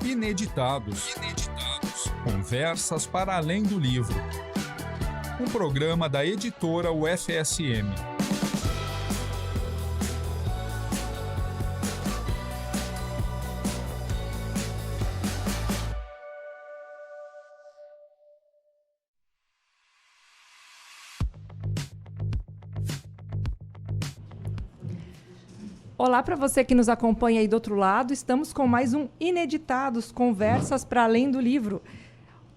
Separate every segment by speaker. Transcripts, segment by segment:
Speaker 1: Ineditados. Conversas para além do livro. Um programa da editora UFSM.
Speaker 2: Olá para você que nos acompanha aí do outro lado. Estamos com mais um Ineditados, Conversas para Além do Livro.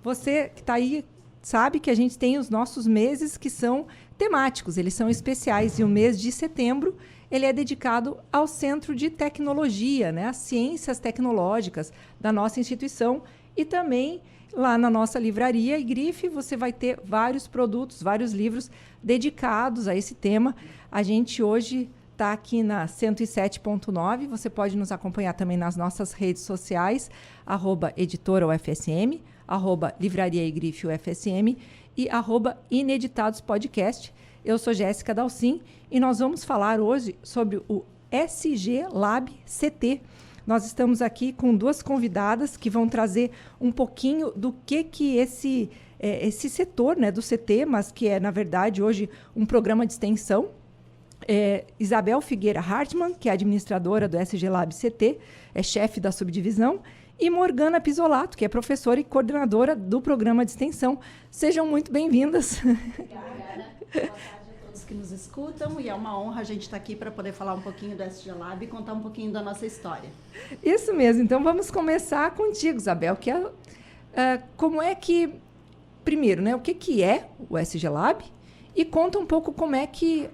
Speaker 2: Você que está aí sabe que a gente tem os nossos meses que são temáticos, eles são especiais. E o mês de setembro ele é dedicado ao Centro de Tecnologia, né, às ciências tecnológicas da nossa instituição. E também lá na nossa livraria Igrife você vai ter vários produtos, vários livros dedicados a esse tema. A gente hoje está aqui na 107.9, você pode nos acompanhar também nas nossas redes sociais, @editora_UFSM, @livrariaigrife_UFSM e @ineditadospodcast. Eu sou Jéssica Dalcin e nós vamos falar hoje sobre o SG Lab CT. Nós estamos aqui com duas convidadas que vão trazer um pouquinho do que esse setor, né, do CT, mas que é, na verdade, hoje um programa de extensão. Isabel Figueira Hartmann, que é administradora do SG Lab CT, é chefe da subdivisão, e Morgana Pisolato, que é professora e coordenadora do programa de extensão. Sejam muito bem-vindas.
Speaker 3: Obrigada. Boa tarde a todos que nos escutam, e é uma honra a gente estar aqui para poder falar um pouquinho do SG Lab e contar um pouquinho da nossa história.
Speaker 2: Isso mesmo. Então, vamos começar contigo, Isabel, que como é que... Primeiro, né, o que é o SG Lab? E conta um pouco como é que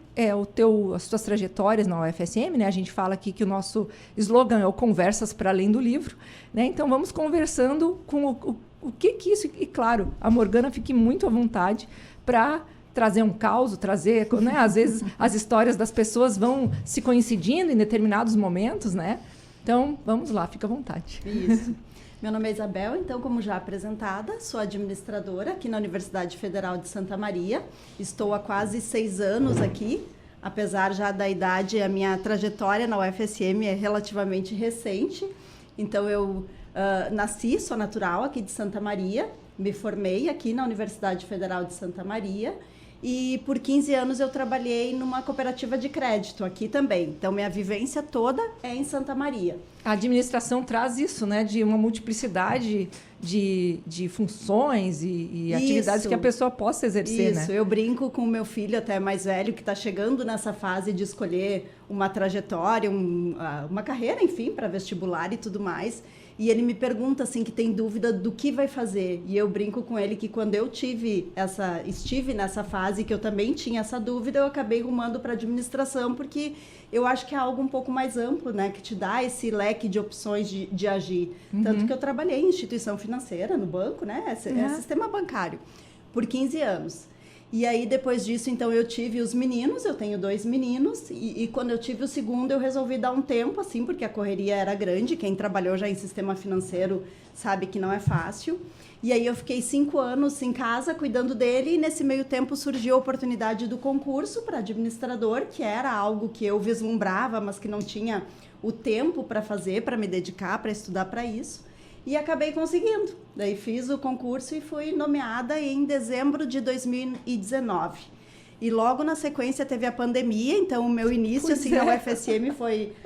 Speaker 2: as tuas trajetórias na UFSM, né? A gente fala aqui que o nosso slogan é o Conversas para Além do Livro, né? Então, vamos conversando com o que isso... E, claro, a Morgana fique muito à vontade para trazer um caos, trazer... Né? Às vezes, as histórias das pessoas vão se coincidindo em determinados momentos, né? Então, vamos lá, fica à vontade.
Speaker 3: Isso. Meu nome é Isabel, então, como já apresentada, sou administradora aqui na Universidade Federal de Santa Maria. Estou há quase 6 anos aqui, apesar já da idade, a minha trajetória na UFSM é relativamente recente. Então, eu sou natural aqui de Santa Maria, me formei aqui na Universidade Federal de Santa Maria e por 15 anos eu trabalhei numa cooperativa de crédito aqui também. Então, minha vivência toda é em Santa Maria.
Speaker 2: A administração traz isso, né, de uma multiplicidade de funções e atividades que a pessoa possa exercer,
Speaker 3: Isso,
Speaker 2: né?
Speaker 3: Eu brinco com o meu filho até mais velho, que está chegando nessa fase de escolher uma trajetória, uma carreira, enfim, para vestibular e tudo mais. E ele me pergunta, assim, que tem dúvida do que vai fazer. E eu brinco com ele que quando eu estive nessa fase, que eu também tinha essa dúvida, eu acabei rumando para administração, porque eu acho que é algo um pouco mais amplo, né? Que te dá esse leque de opções de agir. Tanto que eu trabalhei em instituição financeira, no banco, né? É sistema bancário, por 15 anos. E aí, depois disso, então, eu tive os meninos, eu tenho 2 meninos, e quando eu tive o segundo, eu resolvi dar um tempo, assim, porque a correria era grande. Quem trabalhou já em sistema financeiro sabe que não é fácil. E aí, eu fiquei 5 anos em casa, cuidando dele, e nesse meio tempo surgiu a oportunidade do concurso para administrador, que era algo que eu vislumbrava, mas que não tinha o tempo para fazer, para me dedicar, para estudar para isso. E acabei conseguindo. Daí fiz o concurso e fui nomeada em dezembro de 2019. E logo na sequência teve a pandemia, então o meu início na UFSM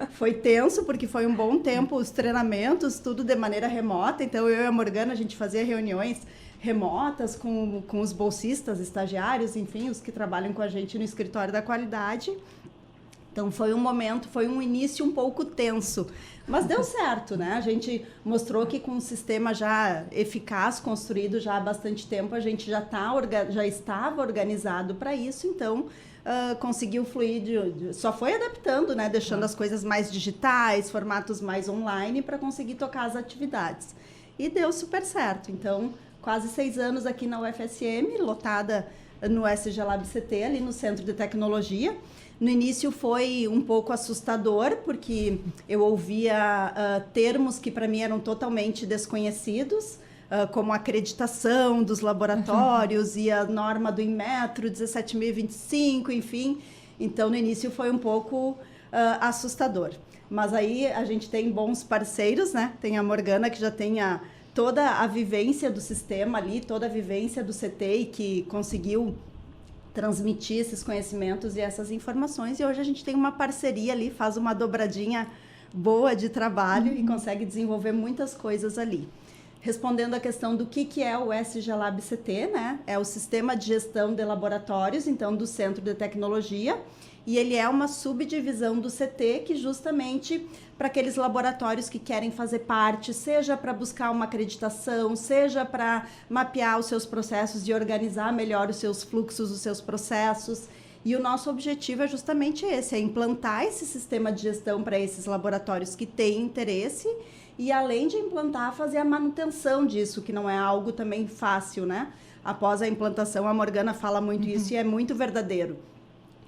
Speaker 3: foi tenso, porque foi um bom tempo, os treinamentos, tudo de maneira remota. Então eu e a Morgana, a gente fazia reuniões remotas com os bolsistas, estagiários, enfim, os que trabalham com a gente no escritório da qualidade. Então foi um início um pouco tenso, mas deu certo, né? A gente mostrou que com um sistema já eficaz, construído já há bastante tempo, a gente já estava organizado para isso, então conseguiu fluir, só foi adaptando, né? Deixando as coisas mais digitais, formatos mais online para conseguir tocar as atividades. E deu super certo, então quase 6 anos aqui na UFSM, lotada no SG Lab CT, ali no Centro de Tecnologia. No início foi um pouco assustador, porque eu ouvia termos que para mim eram totalmente desconhecidos, como a acreditação dos laboratórios e a norma do Inmetro 17.025, enfim. Então, no início foi um pouco assustador. Mas aí a gente tem bons parceiros, né? Tem a Morgana, que já tem toda a vivência do sistema ali, toda a vivência do CT e que conseguiu transmitir esses conhecimentos e essas informações. E hoje a gente tem uma parceria ali, faz uma dobradinha boa de trabalho e consegue desenvolver muitas coisas ali. Respondendo à questão do que é o SG Lab CT, né? É o Sistema de Gestão de Laboratórios, então, do Centro de Tecnologia, e ele é uma subdivisão do CT que justamente para aqueles laboratórios que querem fazer parte, seja para buscar uma acreditação, seja para mapear os seus processos e organizar melhor os seus fluxos, os seus processos. E o nosso objetivo é justamente esse, é implantar esse sistema de gestão para esses laboratórios que têm interesse e, além de implantar, fazer a manutenção disso, que não é algo também fácil, né? Após a implantação, a Morgana fala muito isso e é muito verdadeiro,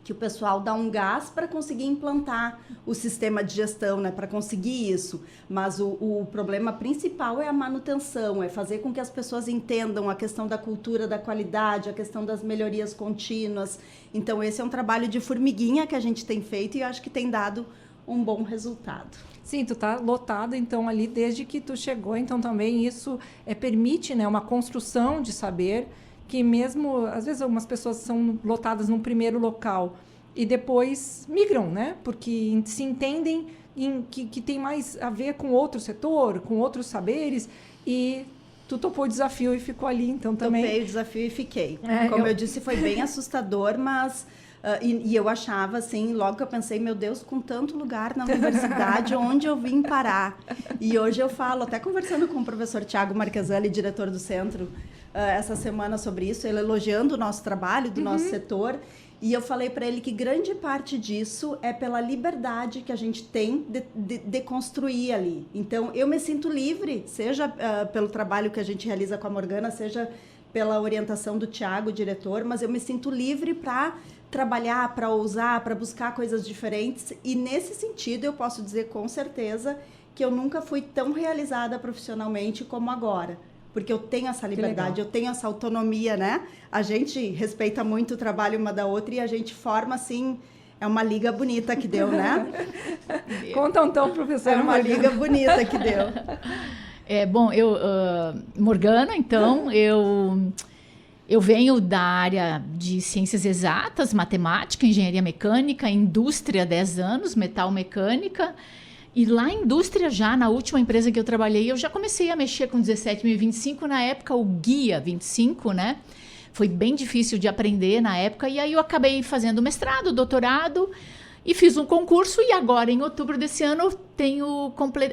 Speaker 3: que o pessoal dá um gás para conseguir implantar o sistema de gestão, né? Para conseguir isso. Mas o problema principal é a manutenção, é fazer com que as pessoas entendam a questão da cultura, da qualidade, a questão das melhorias contínuas. Então, esse é um trabalho de formiguinha que a gente tem feito e eu acho que tem dado um bom resultado.
Speaker 2: Sim, tu tá lotado, então, ali desde que tu chegou, então também isso permite, né, uma construção de saber que mesmo, às vezes, algumas pessoas são lotadas num primeiro local e depois migram, né, porque se entendem que tem mais a ver com outro setor, com outros saberes, e tu topou o desafio e ficou ali, então também...
Speaker 3: Topei o desafio e fiquei. Como eu disse, foi bem assustador, mas... E eu achava, assim, logo que eu pensei, meu Deus, com tanto lugar na universidade, onde eu vim parar? E hoje eu falo, até conversando com o professor Thiago Marcheselli, diretor do centro, essa semana sobre isso, ele elogiando o nosso trabalho, do nosso setor, e eu falei para ele que grande parte disso é pela liberdade que a gente tem de construir ali. Então, eu me sinto livre, seja pelo trabalho que a gente realiza com a Morgana, seja pela orientação do Thiago, diretor, mas eu me sinto livre para trabalhar, para ousar, para buscar coisas diferentes, e nesse sentido eu posso dizer com certeza que eu nunca fui tão realizada profissionalmente como agora, porque eu tenho essa liberdade, eu tenho essa autonomia, né? A gente respeita muito o trabalho uma da outra e a gente forma, assim, é uma liga bonita que deu, né?
Speaker 2: Conta então, professora.
Speaker 3: É uma liga bonita que deu.
Speaker 4: Bom, Morgana, então, eu venho da área de ciências exatas, matemática, engenharia mecânica, indústria 10 anos, metal mecânica. E lá na indústria, já na última empresa que eu trabalhei, eu já comecei a mexer com 17.025, na época o Guia 25, né? Foi bem difícil de aprender na época, e aí eu acabei fazendo mestrado, doutorado, e fiz um concurso, e agora, em outubro desse ano,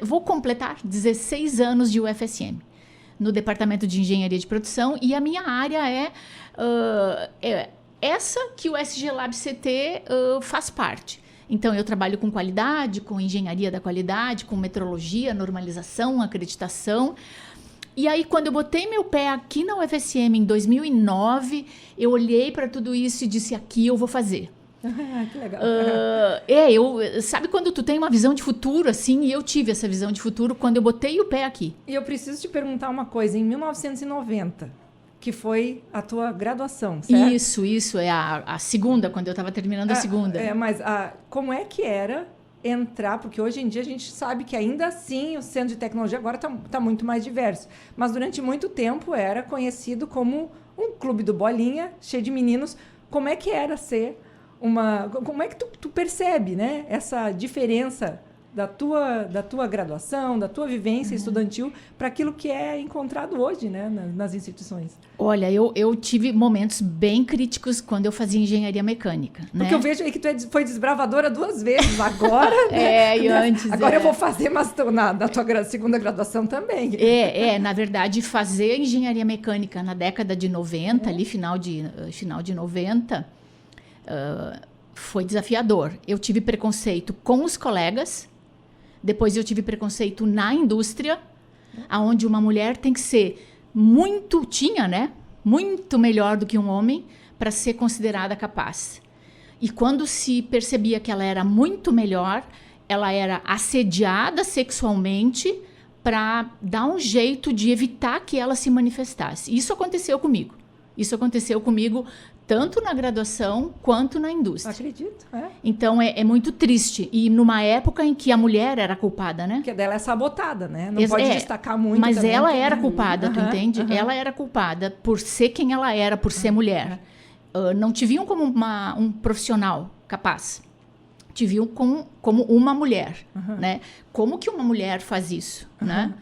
Speaker 4: vou completar 16 anos de UFSM. No Departamento de Engenharia de Produção, e a minha área é essa que o SG Lab CT faz parte. Então, eu trabalho com qualidade, com engenharia da qualidade, com metrologia, normalização, acreditação. E aí, quando eu botei meu pé aqui na UFSM em 2009, eu olhei para tudo isso e disse, aqui eu vou fazer.
Speaker 2: Que legal.
Speaker 4: Sabe quando tu tem uma visão de futuro, assim, e eu tive essa visão de futuro quando eu botei o pé aqui.
Speaker 2: E eu preciso te perguntar uma coisa, em 1990, que foi a tua graduação, certo?
Speaker 4: Isso, é a segunda, quando eu estava terminando a segunda.
Speaker 2: Mas como é que era entrar, porque hoje em dia a gente sabe que ainda assim o Centro de Tecnologia agora tá muito mais diverso, mas durante muito tempo era conhecido como um clube do Bolinha, cheio de meninos. Como é que era ser como é que tu percebe, né, essa diferença da tua graduação, da tua vivência estudantil para aquilo que é encontrado hoje, né, nas instituições?
Speaker 4: Olha, eu tive momentos bem críticos quando eu fazia engenharia mecânica, né?
Speaker 2: Porque eu vejo aí que tu foi desbravadora 2 vezes agora, né?
Speaker 4: E antes...
Speaker 2: Agora eu vou fazer, mas na tua segunda graduação também.
Speaker 4: Na verdade, fazer engenharia mecânica na década de 90, ali final de 90, foi desafiador. Eu tive preconceito com os colegas, depois eu tive preconceito na indústria, onde uma mulher tem que ser muito melhor do que um homem para ser considerada capaz. E quando se percebia que ela era muito melhor, ela era assediada sexualmente para dar um jeito de evitar que ela se manifestasse. Isso aconteceu comigo tanto na graduação quanto na indústria.
Speaker 2: Acredito, é.
Speaker 4: Então, é muito triste. E numa época em que a mulher era culpada, né?
Speaker 2: Porque dela é sabotada, né? Não pode destacar muito.
Speaker 4: Mas
Speaker 2: também,
Speaker 4: ela era culpada, tu entende? Ela era culpada por ser quem ela era, por ser mulher. Não te viam como um profissional capaz. Te viam como uma mulher, né? Como que uma mulher faz isso, né?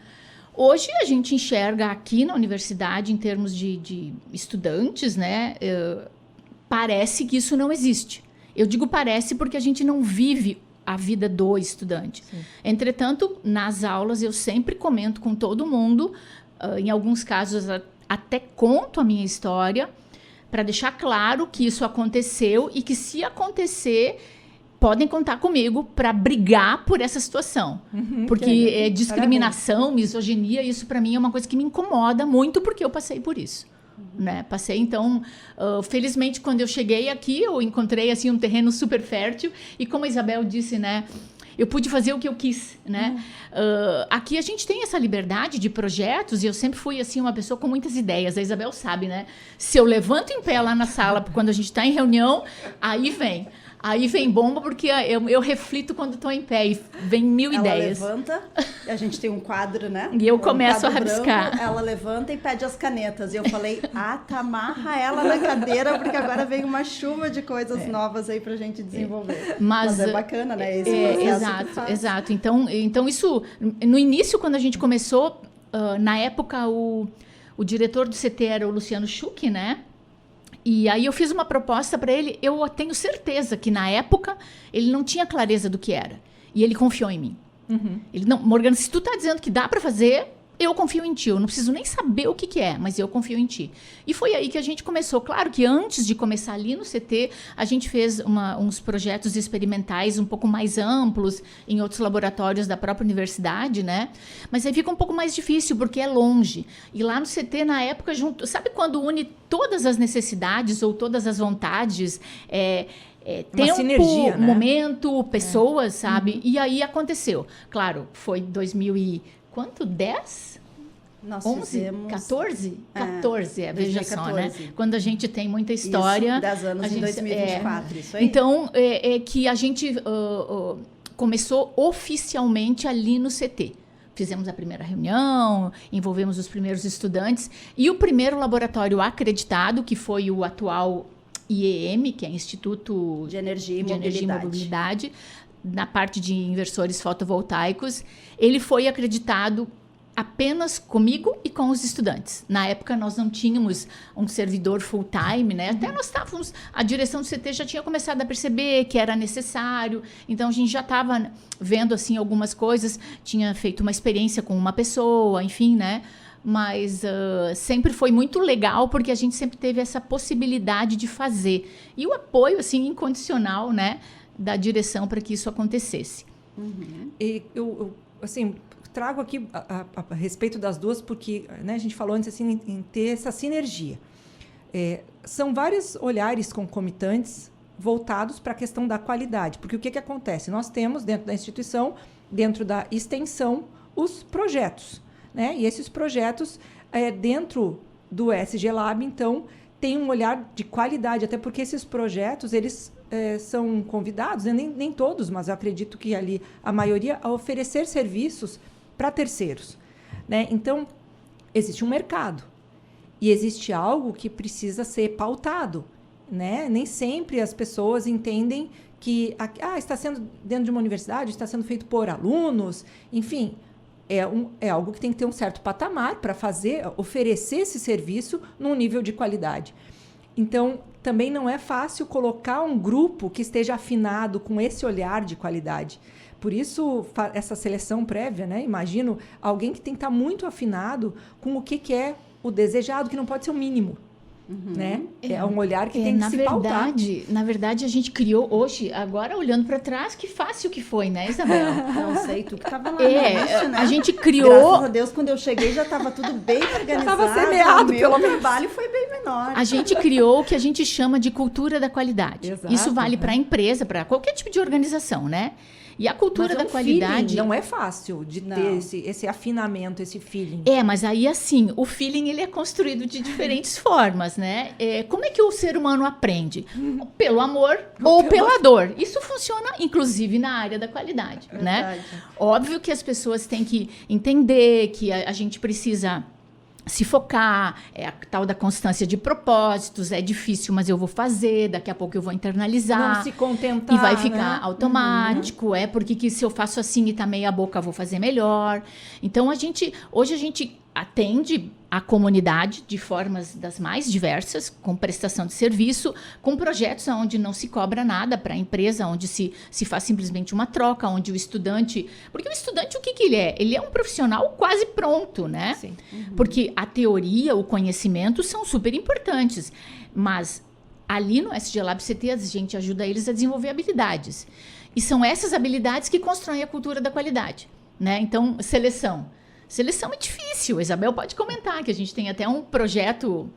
Speaker 4: Hoje a gente enxerga aqui na universidade, em termos de estudantes, né? Parece que isso não existe. Eu digo parece porque a gente não vive a vida do estudante. Sim. Entretanto, nas aulas eu sempre comento com todo mundo, em alguns casos até conto a minha história, para deixar claro que isso aconteceu e que se acontecer, podem contar comigo para brigar por essa situação. Porque discriminação, misoginia, isso para mim é uma coisa que me incomoda muito porque eu passei por isso. Né? Passei, então, felizmente, quando eu cheguei aqui, eu encontrei assim, um terreno super fértil e como a Isabel disse, né, eu pude fazer o que eu quis, né? Aqui a gente tem essa liberdade de projetos e eu sempre fui assim uma pessoa com muitas ideias. A Isabel sabe, né? Se eu levanto em pé lá na sala quando a gente está em reunião, aí vem bomba, porque eu reflito quando estou em pé e vem mil ideias.
Speaker 3: Ela levanta, a gente tem um quadro, né?
Speaker 4: E eu começo a rabiscar.
Speaker 3: Branco, ela levanta e pede as canetas. E eu falei, amarra ela na cadeira, porque agora vem uma chuva de coisas novas aí pra gente desenvolver. Mas é bacana, né? Esse
Speaker 4: exato. Então isso, no início, quando a gente começou, na época, o diretor do CT era o Luciano Schuch, né? E aí eu fiz uma proposta para ele, eu tenho certeza que na época ele não tinha clareza do que era. E ele confiou em mim. Ele não, Morgana, se tu tá dizendo que dá para fazer, eu confio em ti. Eu não preciso nem saber o que é, mas eu confio em ti. E foi aí que a gente começou. Claro que antes de começar ali no CT, a gente fez uns projetos experimentais um pouco mais amplos em outros laboratórios da própria universidade, né? Mas aí fica um pouco mais difícil, porque é longe. E lá no CT, na época, sabe quando une todas as necessidades ou todas as vontades, tempo, sinergia, né? Momento, pessoas, sabe? E aí aconteceu. Claro, foi 10?
Speaker 3: Nós
Speaker 4: 11?
Speaker 3: fizemos...
Speaker 4: 14? 14, veja
Speaker 3: 2014.
Speaker 4: Só, né? Quando a gente tem muita história...
Speaker 3: Isso, 10 anos em 2024, isso aí.
Speaker 4: Então, que a gente começou oficialmente ali no CT. Fizemos a primeira reunião, envolvemos os primeiros estudantes, e o primeiro laboratório acreditado, que foi o atual IEM, que é Instituto
Speaker 3: de Energia e
Speaker 4: Mobilidade, na parte de inversores fotovoltaicos, ele foi acreditado apenas comigo e com os estudantes. Na época, nós não tínhamos um servidor full-time, né? Até nós estávamos... A direção do CT já tinha começado a perceber que era necessário. Então, a gente já estava vendo, assim, algumas coisas. Tinha feito uma experiência com uma pessoa, enfim, né? Mas sempre foi muito legal, porque a gente sempre teve essa possibilidade de fazer. E o apoio, assim, incondicional, né? Da direção para que isso acontecesse.
Speaker 2: E eu assim, trago aqui a respeito das duas, porque, né, a gente falou antes assim, em ter essa sinergia. São vários olhares concomitantes voltados para a questão da qualidade, porque o que acontece? Nós temos dentro da instituição, dentro da extensão, os projetos, né? E esses projetos, dentro do SG Lab, então, tem um olhar de qualidade, até porque esses projetos, eles são convidados, né? nem todos, mas eu acredito que ali a maioria, a oferecer serviços para terceiros, né? Então, existe um mercado e existe algo que precisa ser pautado, né? Nem sempre as pessoas entendem que está sendo dentro de uma universidade, está sendo feito por alunos, enfim, é algo que tem que ter um certo patamar para oferecer esse serviço num nível de qualidade. Então, também não é fácil colocar um grupo que esteja afinado com esse olhar de qualidade. Por isso, essa seleção prévia, né? Imagino alguém que tem que estar muito afinado com o que é o desejado, que não pode ser o mínimo. Né? É um olhar que tem que se pautar.
Speaker 4: Na verdade, a gente criou hoje, agora olhando para trás, que fácil que foi, né, Isabel?
Speaker 3: Não sei, tu que estava lá no início, né?
Speaker 4: A gente criou...
Speaker 3: Graças a Deus, quando eu cheguei, já estava tudo bem organizado.
Speaker 2: Estava semeado,
Speaker 3: pelo menos. O trabalho foi bem menor.
Speaker 4: A gente criou o que a gente chama de cultura da qualidade.
Speaker 2: Exato,
Speaker 4: Isso vale para a empresa, para qualquer tipo de organização, né? E a cultura
Speaker 2: Mas
Speaker 4: da qualidade...
Speaker 2: Feeling, não é fácil de ter esse afinamento, esse feeling.
Speaker 4: Mas aí assim, o feeling ele é construído de diferentes formas, né? Como é que o ser humano aprende? Pelo amor ou pela dor. Isso funciona, inclusive, na área da qualidade, né? Óbvio que as pessoas têm que entender que a gente precisa se focar, a tal da constância de propósitos, é difícil, mas eu vou fazer, daqui a pouco eu vou internalizar.
Speaker 2: Não se contentar,
Speaker 4: e vai ficar
Speaker 2: né?
Speaker 4: automático, porque que se eu faço assim e tá meia boca, eu vou fazer melhor. Então, hoje a gente atende a comunidade de formas das mais diversas, com prestação de serviço, com projetos onde não se cobra nada para a empresa, onde se faz simplesmente uma troca, onde o estudante... Porque o estudante, o que ele é? Ele é um profissional quase pronto, né?
Speaker 2: Sim.
Speaker 4: Porque a teoria, o conhecimento são super importantes, mas ali no SG Lab CT a gente ajuda eles a desenvolver habilidades. E são essas habilidades que constroem a cultura da qualidade, né? Então, seleção. Seleção é difícil. A Isabel pode comentar que a gente tem até um projeto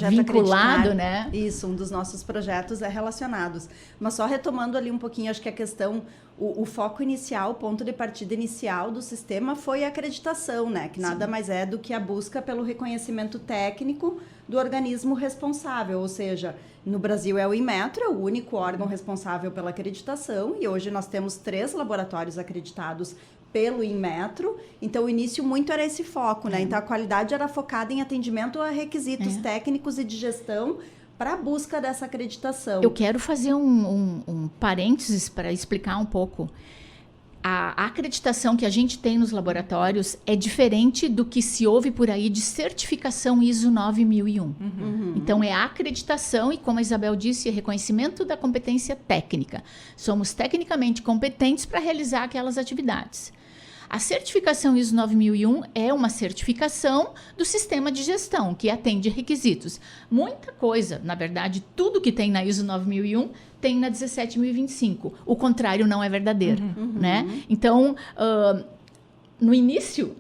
Speaker 4: vinculado, né?
Speaker 3: Isso, um dos nossos projetos é relacionados. Mas só retomando ali um pouquinho, acho que a questão, o foco inicial, o ponto de partida inicial do sistema foi a acreditação, né? Que nada mais é do que a busca pelo reconhecimento técnico do organismo responsável, ou seja, no Brasil é o Inmetro, é o único órgão responsável pela acreditação, e hoje nós temos 3 laboratórios acreditados pelo Inmetro, então o início muito era esse foco, né? Então a qualidade era focada em atendimento a requisitos técnicos e de gestão para a busca dessa acreditação.
Speaker 4: Eu quero fazer um parênteses para explicar um pouco. A acreditação que a gente tem nos laboratórios é diferente do que se ouve por aí de certificação ISO 9001. Então, é a acreditação e, como a Isabel disse, é reconhecimento da competência técnica. Somos tecnicamente competentes para realizar aquelas atividades. A certificação ISO 9001 é uma certificação do sistema de gestão, que atende requisitos. Muita coisa, na verdade, tudo que tem na ISO 9001 tem na 17025. O contrário não é verdadeiro, né? Então, no início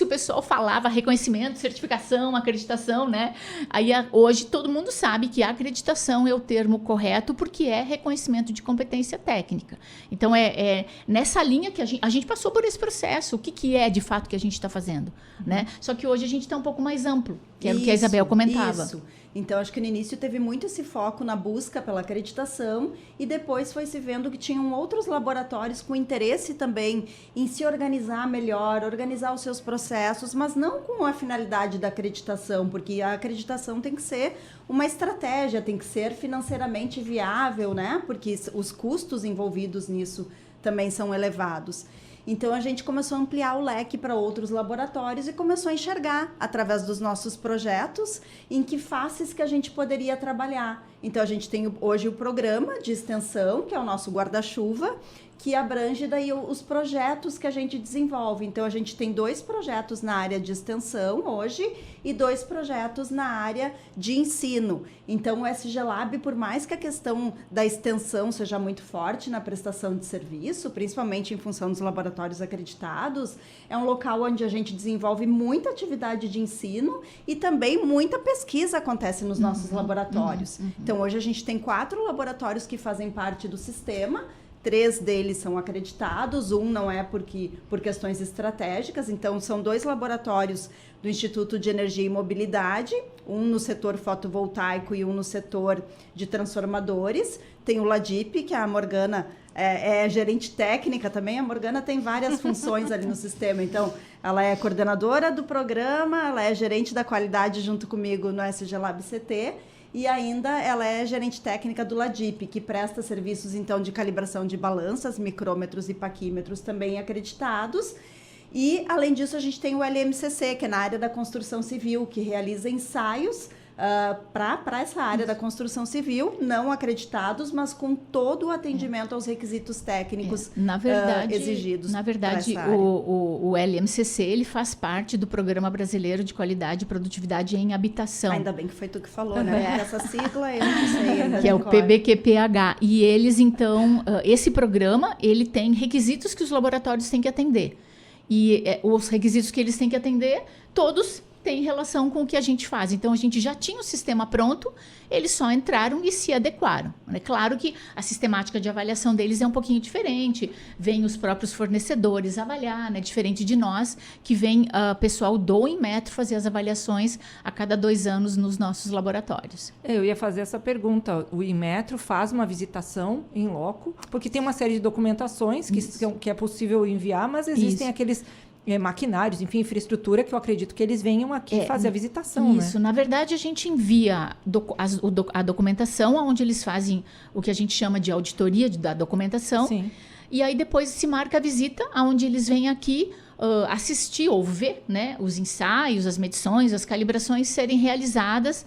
Speaker 4: o pessoal falava reconhecimento, certificação, acreditação, né? Aí hoje todo mundo sabe que a acreditação é o termo correto porque é reconhecimento de competência técnica. Então é nessa linha que a gente passou por esse processo. O que é de fato que a gente está fazendo, né? Só que hoje a gente está um pouco mais amplo, que era o que a Isabel comentava.
Speaker 3: Isso. Então, acho que no início teve muito esse foco na busca pela acreditação e depois foi se vendo que tinham outros laboratórios com interesse também em se organizar melhor, organizar os seus processos, mas não com a finalidade da acreditação, porque a acreditação tem que ser uma estratégia, tem que ser financeiramente viável, né? Porque os custos envolvidos nisso também são elevados. Então, a gente começou a ampliar o leque para outros laboratórios e começou a enxergar, através dos nossos projetos, em que faces que a gente poderia trabalhar. Então, a gente tem hoje o programa de extensão, que é o nosso guarda-chuva, que abrange daí os projetos que a gente desenvolve. Então, a gente tem 2 projetos na área de extensão hoje e 2 projetos na área de ensino. Então, o SG Lab, por mais que a questão da extensão seja muito forte na prestação de serviço, principalmente em função dos laboratórios acreditados, é um local onde a gente desenvolve muita atividade de ensino e também muita pesquisa acontece nos nossos laboratórios. Então, hoje a gente tem 4 laboratórios que fazem parte do sistema. 3 deles são acreditados, um não é por questões estratégicas. Então, são 2 laboratórios do Instituto de Energia e Mobilidade, um no setor fotovoltaico e um no setor de transformadores. Tem o LADIP, que a Morgana é gerente técnica também. A Morgana tem várias funções ali no sistema. Então, ela é coordenadora do programa, ela é gerente da qualidade junto comigo no SG Lab CT. E ainda ela é gerente técnica do LADIP, que presta serviços, então, de calibração de balanças, micrômetros e paquímetros também acreditados. E, além disso, a gente tem o LMCC, que é na área da construção civil, que realiza ensaios para essa área da construção civil, não acreditados, mas com todo o atendimento aos requisitos técnicos exigidos.
Speaker 4: Na verdade, o LMCC ele faz parte do Programa Brasileiro de Qualidade e Produtividade em Habitação.
Speaker 3: Ainda bem que foi tu que falou, né? Porque essa sigla eu não sei ainda.
Speaker 4: Que é o PBQPH. E eles, então, esse programa, ele tem requisitos que os laboratórios têm que atender. E os requisitos que eles têm que atender, todos tem relação com o que a gente faz. Então, a gente já tinha o sistema pronto, eles só entraram e se adequaram. É claro que a sistemática de avaliação deles é um pouquinho diferente. Vem os próprios fornecedores avaliar, né? Diferente de nós, que vem pessoal do Inmetro fazer as avaliações a cada 2 anos nos nossos laboratórios.
Speaker 2: Eu ia fazer essa pergunta. O Inmetro faz uma visitação em loco, porque tem uma série de documentações que é possível enviar, mas existem aqueles maquinários, enfim, infraestrutura, que eu acredito que eles venham aqui fazer a visitação,
Speaker 4: Isso, na verdade, a gente envia a documentação, onde eles fazem o que a gente chama de auditoria da documentação.
Speaker 2: Sim.
Speaker 4: E aí depois se marca a visita, onde eles vêm aqui assistir ou ver, né, os ensaios, as medições, as calibrações serem realizadas.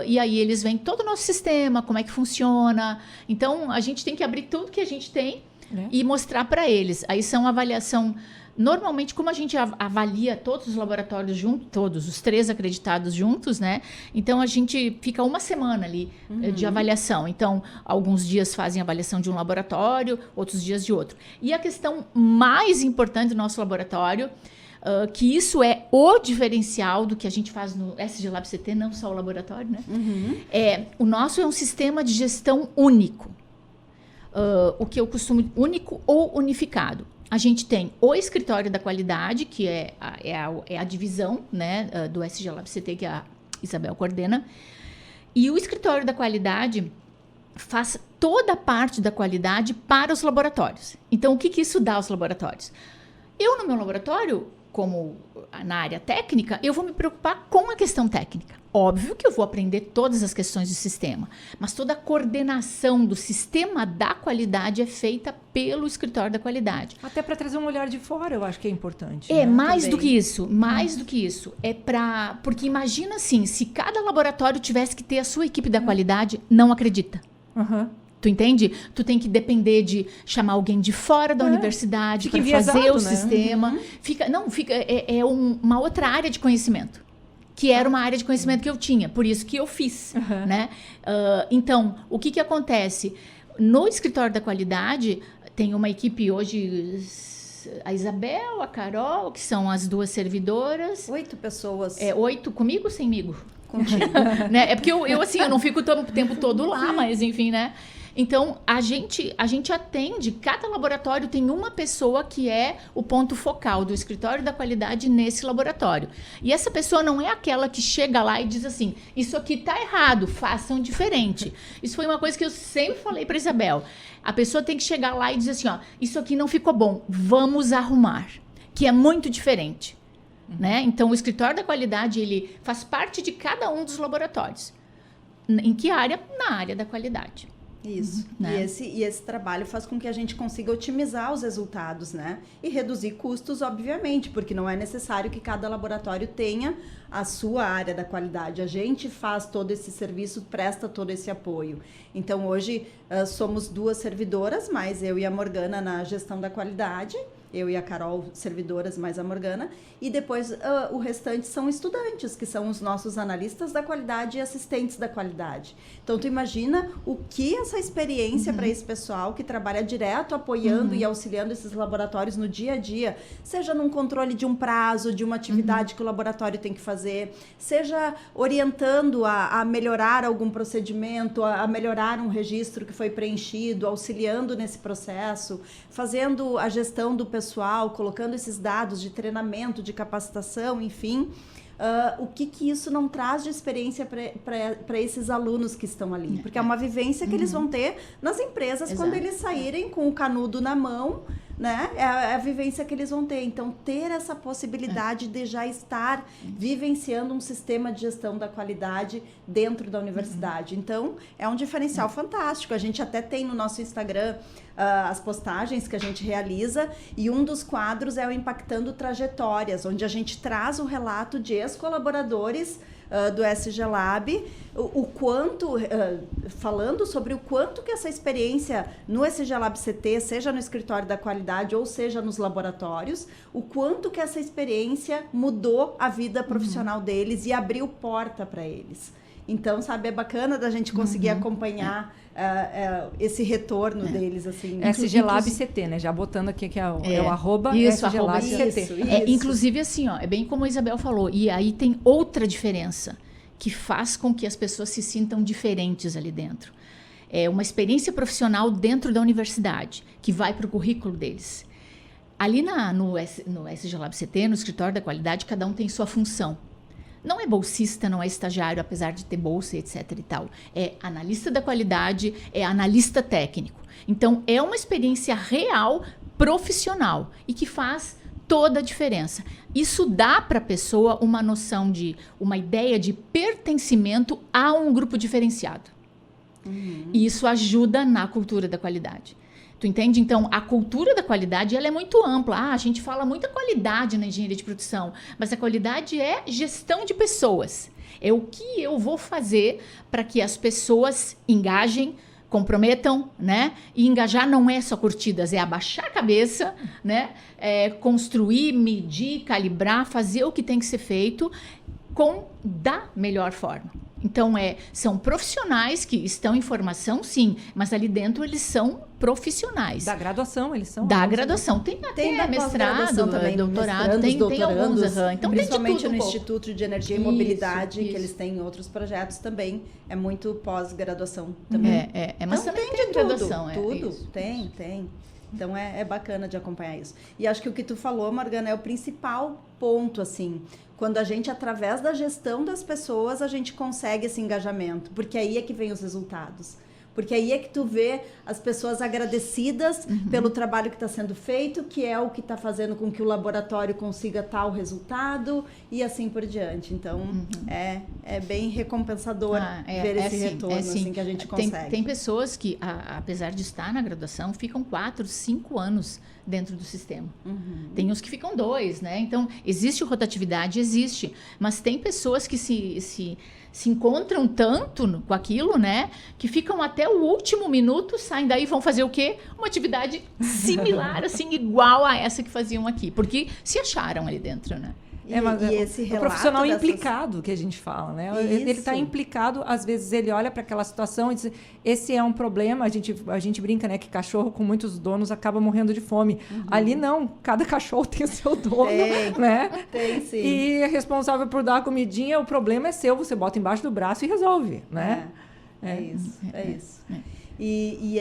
Speaker 4: E aí eles veem todo o nosso sistema, como é que funciona. Então, a gente tem que abrir tudo que a gente tem e mostrar para eles. Aí são avaliação... Normalmente, como a gente avalia todos os laboratórios juntos, todos os 3 acreditados juntos, né? Então, a gente fica 1 semana ali de avaliação. Então, alguns dias fazem avaliação de um laboratório, outros dias de outro. E a questão mais importante do nosso laboratório, que isso é o diferencial do que a gente faz no SG Lab CT, não só o laboratório, né? O nosso é um sistema de gestão único. O que eu costumo... Único ou unificado. A gente tem o escritório da qualidade, que é a divisão, né, do SG Lab CT, que a Isabel coordena. E o escritório da qualidade faz toda a parte da qualidade para os laboratórios. Então, o que isso dá aos laboratórios? Eu, no meu laboratório, como na área técnica, eu vou me preocupar com a questão técnica. Óbvio que eu vou aprender todas as questões do sistema, mas toda a coordenação do sistema da qualidade é feita pelo escritório da qualidade.
Speaker 2: Até para trazer um olhar de fora, eu acho que é importante.
Speaker 4: Mais do que isso, do que isso. Porque imagina assim, se cada laboratório tivesse que ter a sua equipe da qualidade, não acredita. Tu entende? Tu tem que depender de chamar alguém de fora da universidade para fazer o sistema. É uma outra área de conhecimento, que era uma área de conhecimento que eu tinha, por isso que eu fiz, né? Então, o que acontece? No escritório da qualidade, tem uma equipe hoje, a Isabel, a Carol, que são as 2 servidoras.
Speaker 3: 8 pessoas.
Speaker 4: 8 comigo ou semigo?
Speaker 3: Contigo.
Speaker 4: Né? É porque eu não fico o tempo todo lá, mas enfim, né? Então, a gente atende, cada laboratório tem uma pessoa que é o ponto focal do escritório da qualidade nesse laboratório. E essa pessoa não é aquela que chega lá e diz assim, isso aqui está errado, façam diferente. Isso foi uma coisa que eu sempre falei para Isabel. A pessoa tem que chegar lá e dizer assim, ó, isso aqui não ficou bom, vamos arrumar, que é muito diferente. Né? Então, o escritório da qualidade, ele faz parte de cada um dos laboratórios. Em que área? Na área da qualidade.
Speaker 3: Isso.
Speaker 4: Né?
Speaker 3: E esse trabalho faz com que a gente consiga otimizar os resultados, né? E reduzir custos, obviamente, porque não é necessário que cada laboratório tenha a sua área da qualidade. A gente faz todo esse serviço, presta todo esse apoio. Então, hoje, somos 2 servidoras, mais eu e a Morgana na gestão da qualidade. Eu e a Carol, servidoras, mais a Morgana. E depois o restante são estudantes, que são os nossos analistas da qualidade e assistentes da qualidade. Então, tu imagina o que essa experiência para esse pessoal que trabalha direto apoiando e auxiliando esses laboratórios no dia a dia, seja num controle de um prazo, de uma atividade que o laboratório tem que fazer, seja orientando a melhorar algum procedimento, a melhorar um registro que foi preenchido, auxiliando nesse processo, fazendo a gestão do pessoal, colocando esses dados de treinamento, de capacitação, enfim. O que isso não traz de experiência para esses alunos que estão ali? Porque é uma vivência que eles vão ter nas empresas. Exato. Quando eles saírem com o canudo na mão, né? É a vivência que eles vão ter. Então, ter essa possibilidade de já estar vivenciando um sistema de gestão da qualidade dentro da universidade. Então, é um diferencial fantástico. A gente até tem no nosso Instagram as postagens que a gente realiza, e um dos quadros é o Impactando Trajetórias, onde a gente traz o relato de ex-colaboradores do SG Lab, o quanto, falando sobre o quanto que essa experiência no SG Lab CT, seja no escritório da qualidade ou seja nos laboratórios, o quanto que essa experiência mudou a vida profissional deles e abriu porta para eles. Então, sabe, é bacana da gente conseguir acompanhar esse retorno deles, assim.
Speaker 2: SG Lab CT, né? Já botando aqui que é o arroba SG Lab CT.
Speaker 4: Inclusive, assim, ó, é bem como a Isabel falou. E aí tem outra diferença que faz com que as pessoas se sintam diferentes ali dentro. É uma experiência profissional dentro da universidade, que vai para o currículo deles. Ali no SG Lab CT, no escritório da qualidade, cada um tem sua função. Não é bolsista, não é estagiário, apesar de ter bolsa, etc. e tal. É analista da qualidade, é analista técnico. Então, é uma experiência real, profissional, e que faz toda a diferença. Isso dá para a pessoa uma noção uma ideia de pertencimento a um grupo diferenciado. E isso ajuda na cultura da qualidade. Tu entende? Então, a cultura da qualidade ela é muito ampla. A gente fala muita qualidade na engenharia de produção, mas a qualidade é gestão de pessoas. É o que eu vou fazer para que as pessoas engajem, comprometam, né? E engajar não é só curtidas, é abaixar a cabeça, né? É construir, medir, calibrar, fazer o que tem que ser feito da melhor forma. Então, são profissionais que estão em formação, sim, mas ali dentro eles são profissionais.
Speaker 2: Da graduação, eles são?
Speaker 4: Da graduação. Tem até mestrado,
Speaker 3: também,
Speaker 4: doutorado, tem alguns. Então,
Speaker 3: principalmente
Speaker 4: tem de tudo,
Speaker 3: no Instituto de Energia e Mobilidade, que eles têm outros projetos também. É muito pós-graduação também.
Speaker 4: Mas
Speaker 3: então,
Speaker 4: também
Speaker 3: tem de
Speaker 4: graduação.
Speaker 3: Tudo, tem. Então, é bacana de acompanhar isso. E acho que o que tu falou, Morgana, é o principal ponto, assim. Quando a gente, através da gestão das pessoas, a gente consegue esse engajamento. Porque aí é que vem os resultados. Porque aí é que tu vê as pessoas agradecidas pelo trabalho que está sendo feito, que é o que está fazendo com que o laboratório consiga tal resultado e assim por diante. Então, é bem recompensador ver esse retorno assim, que a gente consegue.
Speaker 4: Tem pessoas que, apesar de estar na graduação, ficam 4, 5 anos dentro do sistema. Tem uns que ficam 2, né? Então, existe rotatividade, existe. Mas tem pessoas que se encontram tanto com aquilo, né? Que ficam até o último minuto, saem daí e vão fazer o quê? Uma atividade similar, assim, igual a essa que faziam aqui. Porque se acharam ali dentro, né?
Speaker 2: Mas
Speaker 3: esse
Speaker 2: o profissional implicado que a gente fala, né? Ele está implicado, às vezes ele olha para aquela situação e diz, esse é um problema, a gente brinca, né, que cachorro com muitos donos acaba morrendo de fome. Ali não, cada cachorro tem o seu dono, né?
Speaker 3: Tem, sim.
Speaker 2: E é responsável por dar a comidinha, o problema é seu, você bota embaixo do braço e resolve, né?
Speaker 3: É isso. E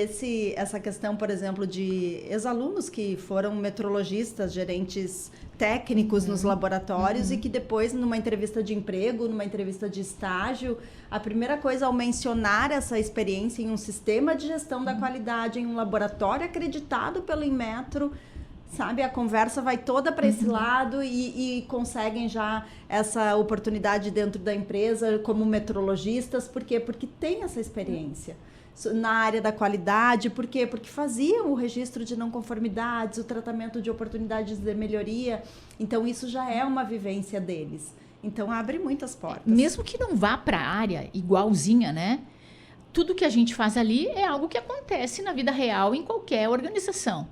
Speaker 3: essa questão, por exemplo, de ex-alunos que foram metrologistas, gerentes técnicos nos laboratórios e que depois, numa entrevista de emprego, numa entrevista de estágio, a primeira coisa ao mencionar essa experiência em um sistema de gestão da qualidade, em um laboratório acreditado pelo Inmetro, sabe, a conversa vai toda para esse lado e conseguem já essa oportunidade dentro da empresa como metrologistas. Por quê? Porque tem essa experiência na área da qualidade. Por quê? Porque faziam o registro de não conformidades, o tratamento de oportunidades de melhoria. Então, isso já é uma vivência deles. Então, abre muitas portas.
Speaker 4: Mesmo que não vá para a área igualzinha, né? Tudo que a gente faz ali é algo que acontece na vida real em qualquer organização,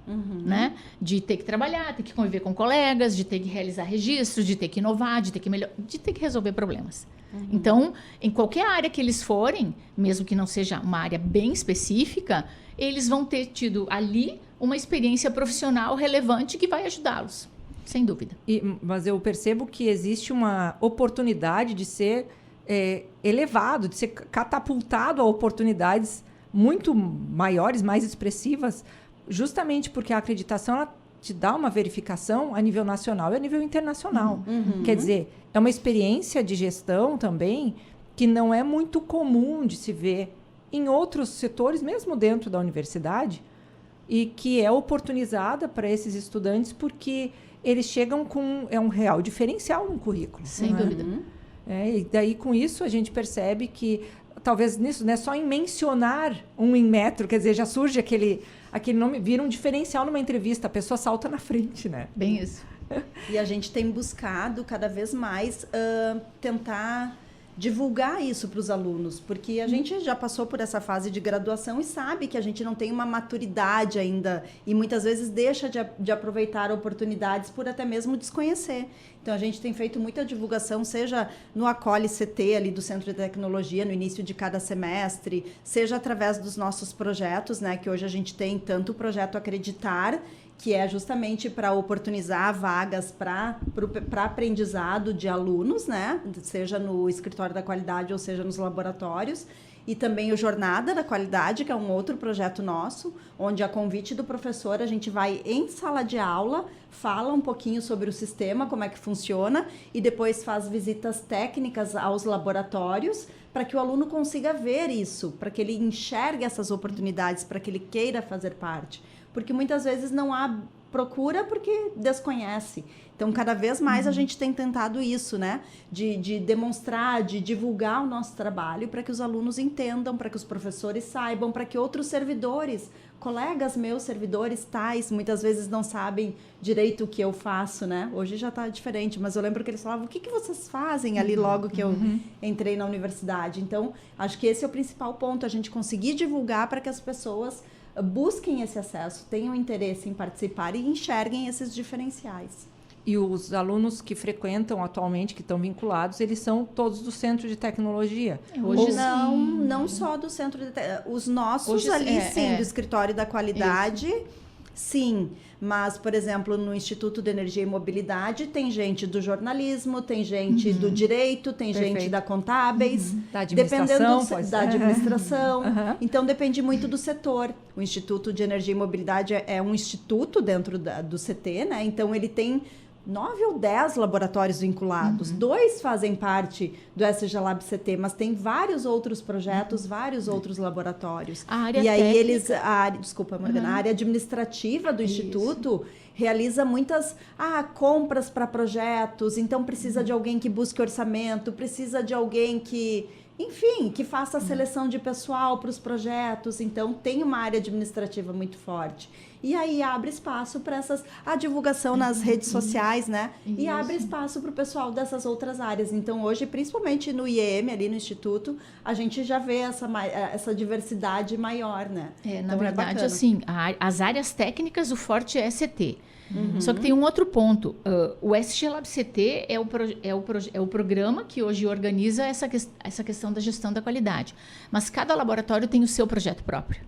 Speaker 4: né? De ter que trabalhar, ter que conviver com colegas, de ter que realizar registros, de ter que inovar, de ter que resolver problemas. Então, em qualquer área que eles forem, mesmo que não seja uma área bem específica, eles vão ter tido ali uma experiência profissional relevante que vai ajudá-los, sem dúvida.
Speaker 2: Mas eu percebo que existe uma oportunidade de ser elevado, de ser catapultado a oportunidades muito maiores, mais expressivas, justamente porque a acreditação ela te dá uma verificação a nível nacional e a nível internacional. Quer dizer, é uma experiência de gestão também que não é muito comum de se ver em outros setores, mesmo dentro da universidade, e que é oportunizada para esses estudantes porque eles chegam com um real diferencial no currículo.
Speaker 4: Sem dúvida.
Speaker 2: E daí, com isso, a gente percebe que, talvez nisso, né, só em mencionar um Inmetro, quer dizer, já surge aquele nome, vira um diferencial numa entrevista, a pessoa salta na frente, né?
Speaker 4: Bem isso.
Speaker 3: E a gente tem buscado cada vez mais tentar divulgar isso para os alunos, porque a gente já passou por essa fase de graduação e sabe que a gente não tem uma maturidade ainda e muitas vezes deixa de aproveitar oportunidades por até mesmo desconhecer. Então, a gente tem feito muita divulgação, seja no Acolhe CT ali do Centro de Tecnologia, no início de cada semestre, seja através dos nossos projetos, né, que hoje a gente tem tanto o projeto Acreditar, que é justamente para oportunizar vagas para aprendizado de alunos, né? Seja no escritório da qualidade ou seja nos laboratórios. E também o Jornada da Qualidade, que é um outro projeto nosso, onde a convite do professor a gente vai em sala de aula, fala um pouquinho sobre o sistema, como é que funciona, e depois faz visitas técnicas aos laboratórios para que o aluno consiga ver isso, para que ele enxergue essas oportunidades, para que ele queira fazer parte. Porque muitas vezes não há procura porque desconhece. Então, cada vez mais a gente tem tentado isso, né? De demonstrar, de divulgar o nosso trabalho para que os alunos entendam, para que os professores saibam, para que outros servidores, colegas meus, servidores tais, muitas vezes não sabem direito o que eu faço, né? Hoje já está diferente, mas eu lembro que eles falavam, o que vocês fazem ali logo que eu entrei na universidade? Então, acho que esse é o principal ponto, a gente conseguir divulgar para que as pessoas busquem esse acesso, tenham interesse em participar e enxerguem esses diferenciais.
Speaker 2: E os alunos que frequentam atualmente, que estão vinculados, eles são todos do Centro de Tecnologia?
Speaker 4: Hoje
Speaker 3: Não só do Centro de os nossos hoje, ali, sim, do Escritório da Qualidade, sim. Mas, por exemplo, no Instituto de Energia e Mobilidade, tem gente do jornalismo, tem gente do direito, tem gente da contábeis.
Speaker 2: Da administração,
Speaker 3: da administração. Então, depende muito do setor. O Instituto de Energia e Mobilidade é um instituto dentro do CT, né? Então, ele tem 9 ou 10 laboratórios vinculados. 2 fazem parte do SG Lab CT, mas tem vários outros projetos, vários outros laboratórios.
Speaker 4: A área
Speaker 3: e aí
Speaker 4: técnica...
Speaker 3: desculpa, Morgana, a área administrativa do Instituto realiza muitas compras para projetos, então precisa de alguém que busque orçamento, precisa de alguém que... Enfim, que faça a seleção de pessoal para os projetos. Então, tem uma área administrativa muito forte. E aí abre espaço para a divulgação nas redes sociais, né? E abre espaço para o pessoal dessas outras áreas. Então, hoje, principalmente no IEM, ali no Instituto, a gente já vê essa diversidade maior, né?
Speaker 4: Na verdade, assim, as áreas técnicas, o forte é ST. Só que tem um outro ponto. O SG Lab CT é o programa que hoje organiza essa questão da gestão da qualidade. Mas cada laboratório tem o seu projeto próprio.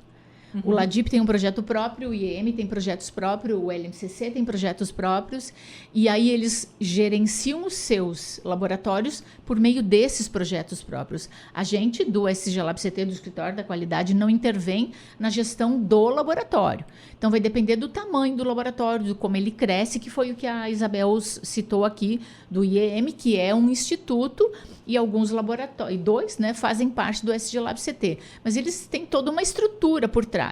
Speaker 4: O LADIP tem um projeto próprio, o IEM tem projetos próprios, o LMCC tem projetos próprios, e aí eles gerenciam os seus laboratórios por meio desses projetos próprios. A gente, do SG Lab CT, do Escritório da Qualidade, não intervém na gestão do laboratório. Então, vai depender do tamanho do laboratório, de como ele cresce, que foi o que a Isabel citou aqui, do IEM, que é um instituto, e alguns laboratórios, 2, né, fazem parte do SG Lab CT. Mas eles têm toda uma estrutura por trás.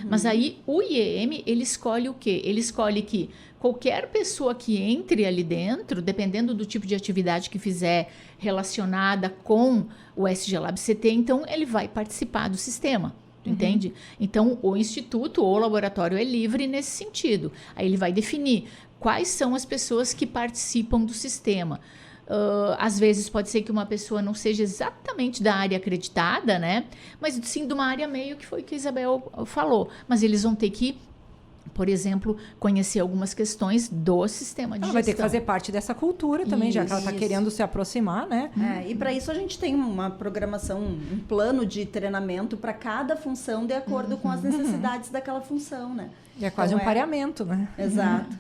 Speaker 4: Mas aí o IEM, ele escolhe o quê? Ele escolhe que qualquer pessoa que entre ali dentro, dependendo do tipo de atividade que fizer relacionada com o SG Lab CT, então ele vai participar do sistema. Entende? Então, o instituto ou o laboratório é livre nesse sentido. Aí ele vai definir quais são as pessoas que participam do sistema. Às vezes pode ser que uma pessoa não seja exatamente da área acreditada, né? Mas sim de uma área meio que foi o que a Isabel falou. Mas eles vão ter que, por exemplo, conhecer algumas questões do sistema de gestão.
Speaker 2: Ela vai ter que fazer parte dessa cultura também, já que ela está querendo se aproximar, né?
Speaker 3: E para isso a gente tem uma programação, um plano de treinamento para cada função de acordo com as necessidades daquela função, né?
Speaker 2: É quase então, um pareamento, né?
Speaker 3: Exato.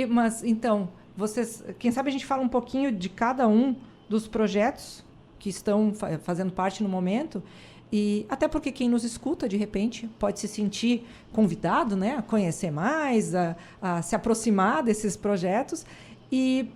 Speaker 2: Mas, então, vocês, quem sabe a gente fala um pouquinho de cada um dos projetos que estão fazendo parte no momento, e até porque quem nos escuta, de repente, pode se sentir convidado, né, a conhecer mais, a se aproximar desses projetos. E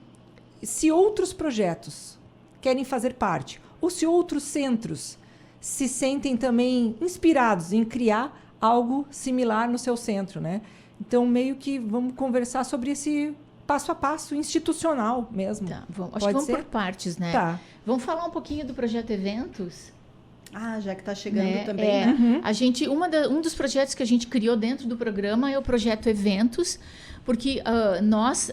Speaker 2: se outros projetos querem fazer parte, ou se outros centros se sentem também inspirados em criar algo similar no seu centro, né? Então, meio que vamos conversar sobre esse passo a passo institucional mesmo.
Speaker 4: Tá, acho que vamos por partes, né?
Speaker 2: Tá.
Speaker 4: Vamos falar um pouquinho do projeto Eventos?
Speaker 3: Já que está chegando também, né?
Speaker 4: A gente, um dos projetos que a gente criou dentro do programa é o projeto Eventos. porque nós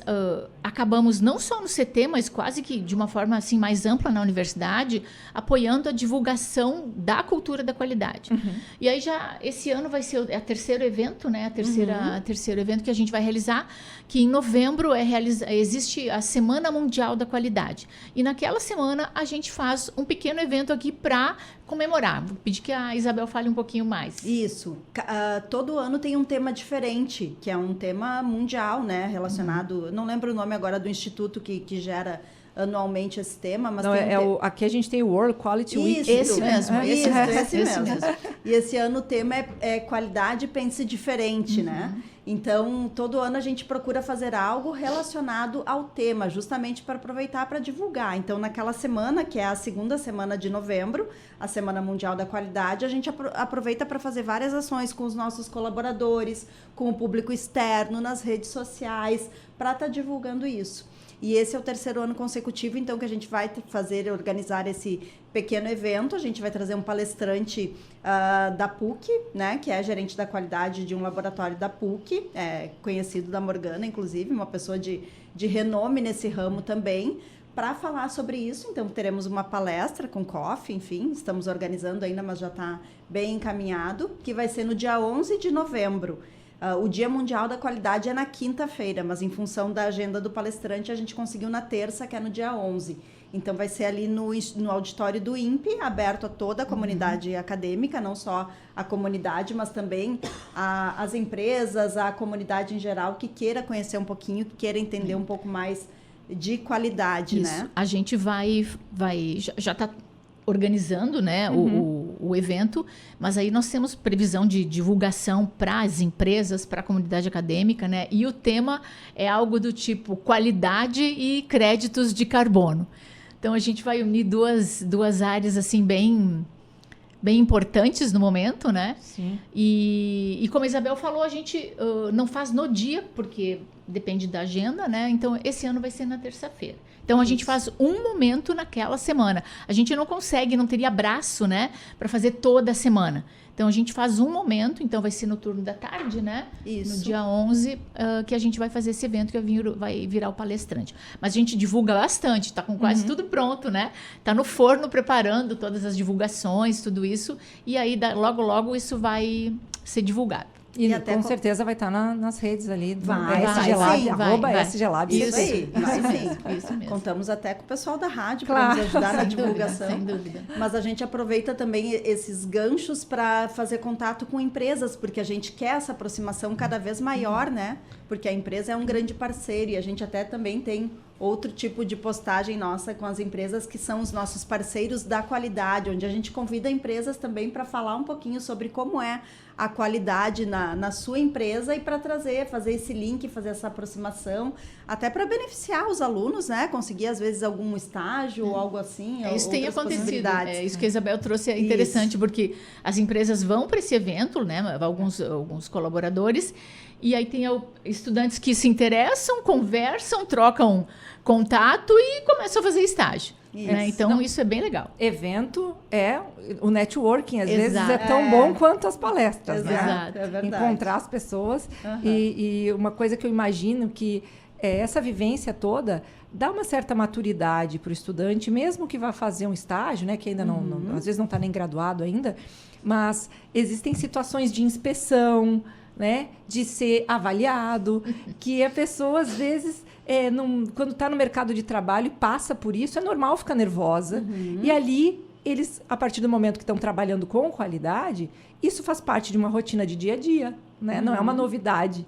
Speaker 4: acabamos não só no CT, mas quase que de uma forma assim mais ampla na universidade, apoiando a divulgação da cultura da qualidade. E aí esse ano vai ser o terceiro evento, né? Terceiro evento que a gente vai realizar, que em novembro existe a Semana Mundial da Qualidade. E naquela semana a gente faz um pequeno evento aqui para comemorar. Vou pedir que a Isabel fale um pouquinho mais.
Speaker 3: Isso. Todo ano tem um tema diferente, que é um tema mundial, né? Relacionado... Não lembro o nome agora do instituto que gera anualmente esse tema, mas
Speaker 2: aqui a gente tem o World Quality Week.
Speaker 3: Isso,
Speaker 4: esse mesmo.
Speaker 3: Esse mesmo. E esse ano o tema é qualidade pense diferente, né? Então, todo ano a gente procura fazer algo relacionado ao tema, justamente para aproveitar para divulgar. Então, naquela semana, que é a segunda semana de novembro, a Semana Mundial da Qualidade, a gente aproveita para fazer várias ações com os nossos colaboradores, com o público externo, nas redes sociais, para estar divulgando isso. E esse é o terceiro ano consecutivo, então, que a gente vai organizar esse pequeno evento. A gente vai trazer um palestrante da PUC, né, que é gerente da qualidade de um laboratório da PUC, conhecido da Morgana, inclusive, uma pessoa de renome nesse ramo também, para falar sobre isso. Então, teremos uma palestra com coffee, enfim, estamos organizando ainda, mas já está bem encaminhado, que vai ser no dia 11 de novembro. O Dia Mundial da Qualidade é na quinta-feira, mas em função da agenda do palestrante, a gente conseguiu na terça, que é no dia 11. Então, vai ser ali no auditório do INPE, aberto a toda a comunidade acadêmica, não só a comunidade, mas também as empresas, a comunidade em geral, que queira conhecer um pouquinho, que queira entender um pouco mais de qualidade,
Speaker 4: isso.
Speaker 3: Né?
Speaker 4: A gente já está organizando, né, o evento, mas aí nós temos previsão de divulgação para as empresas, para a comunidade acadêmica, né, e o tema é algo do tipo qualidade e créditos de carbono. Então, a gente vai unir duas áreas, assim, bem importantes no momento, né?
Speaker 2: Sim.
Speaker 4: E como a Isabel falou, a gente não faz no dia, porque depende da agenda, né? Então, esse ano vai ser na terça-feira. Então, a gente faz um momento naquela semana. A gente não consegue, não teria braço, né? Para fazer toda a semana. Então, a gente faz um momento, então vai ser no turno da tarde, né?
Speaker 3: Isso.
Speaker 4: No dia 11, que a gente vai fazer esse evento, que vai virar o palestrante. Mas a gente divulga bastante, está com quase tudo pronto, né? Está no forno preparando todas as divulgações, tudo isso. E aí, logo, logo, isso vai ser divulgado.
Speaker 2: E até com certeza vai estar nas redes ali.
Speaker 3: Vai,
Speaker 2: SGLab,
Speaker 3: sim,
Speaker 2: arroba
Speaker 4: vai.
Speaker 2: SGLab.
Speaker 3: Isso aí, vai sim.
Speaker 4: Isso mesmo.
Speaker 3: Contamos até com o pessoal da rádio
Speaker 2: Claro.
Speaker 3: para nos ajudar na
Speaker 4: Sem
Speaker 3: divulgação.
Speaker 4: dúvida, sem dúvida.
Speaker 3: Mas a gente aproveita também esses ganchos para fazer contato com empresas, porque a gente quer essa aproximação cada vez maior, né? Porque a empresa é um grande parceiro e a gente até também tem outro tipo de postagem nossa com as empresas que são os nossos parceiros da qualidade, onde a gente convida empresas também para falar um pouquinho sobre como é a qualidade na sua empresa e para fazer esse link, fazer essa aproximação, até para beneficiar os alunos, né? Conseguir, às vezes, algum estágio ou algo assim.
Speaker 4: Isso tem acontecido. Isso que a Isabel trouxe é interessante,
Speaker 3: Isso.
Speaker 4: porque as empresas vão para esse evento, né? Alguns colaboradores, e aí tem estudantes que se interessam, conversam, trocam contato e começam a fazer estágio. Né? Então, isso é bem legal.
Speaker 2: Evento o networking, às vezes,
Speaker 4: Exato.
Speaker 2: é tão bom quanto as palestras, né?
Speaker 4: Exato.
Speaker 3: É verdade.
Speaker 2: Encontrar as pessoas. E uma coisa que eu imagino que essa vivência toda dá uma certa maturidade para o estudante, mesmo que vá fazer um estágio, né? Que ainda às vezes não está nem graduado ainda, mas existem situações de inspeção, né? De ser avaliado, que a pessoa, às vezes, quando está no mercado de trabalho e passa por isso, é normal ficar nervosa. E ali, eles, a partir do momento que estão trabalhando com qualidade, isso faz parte de uma rotina de dia a dia, né? Não é uma novidade.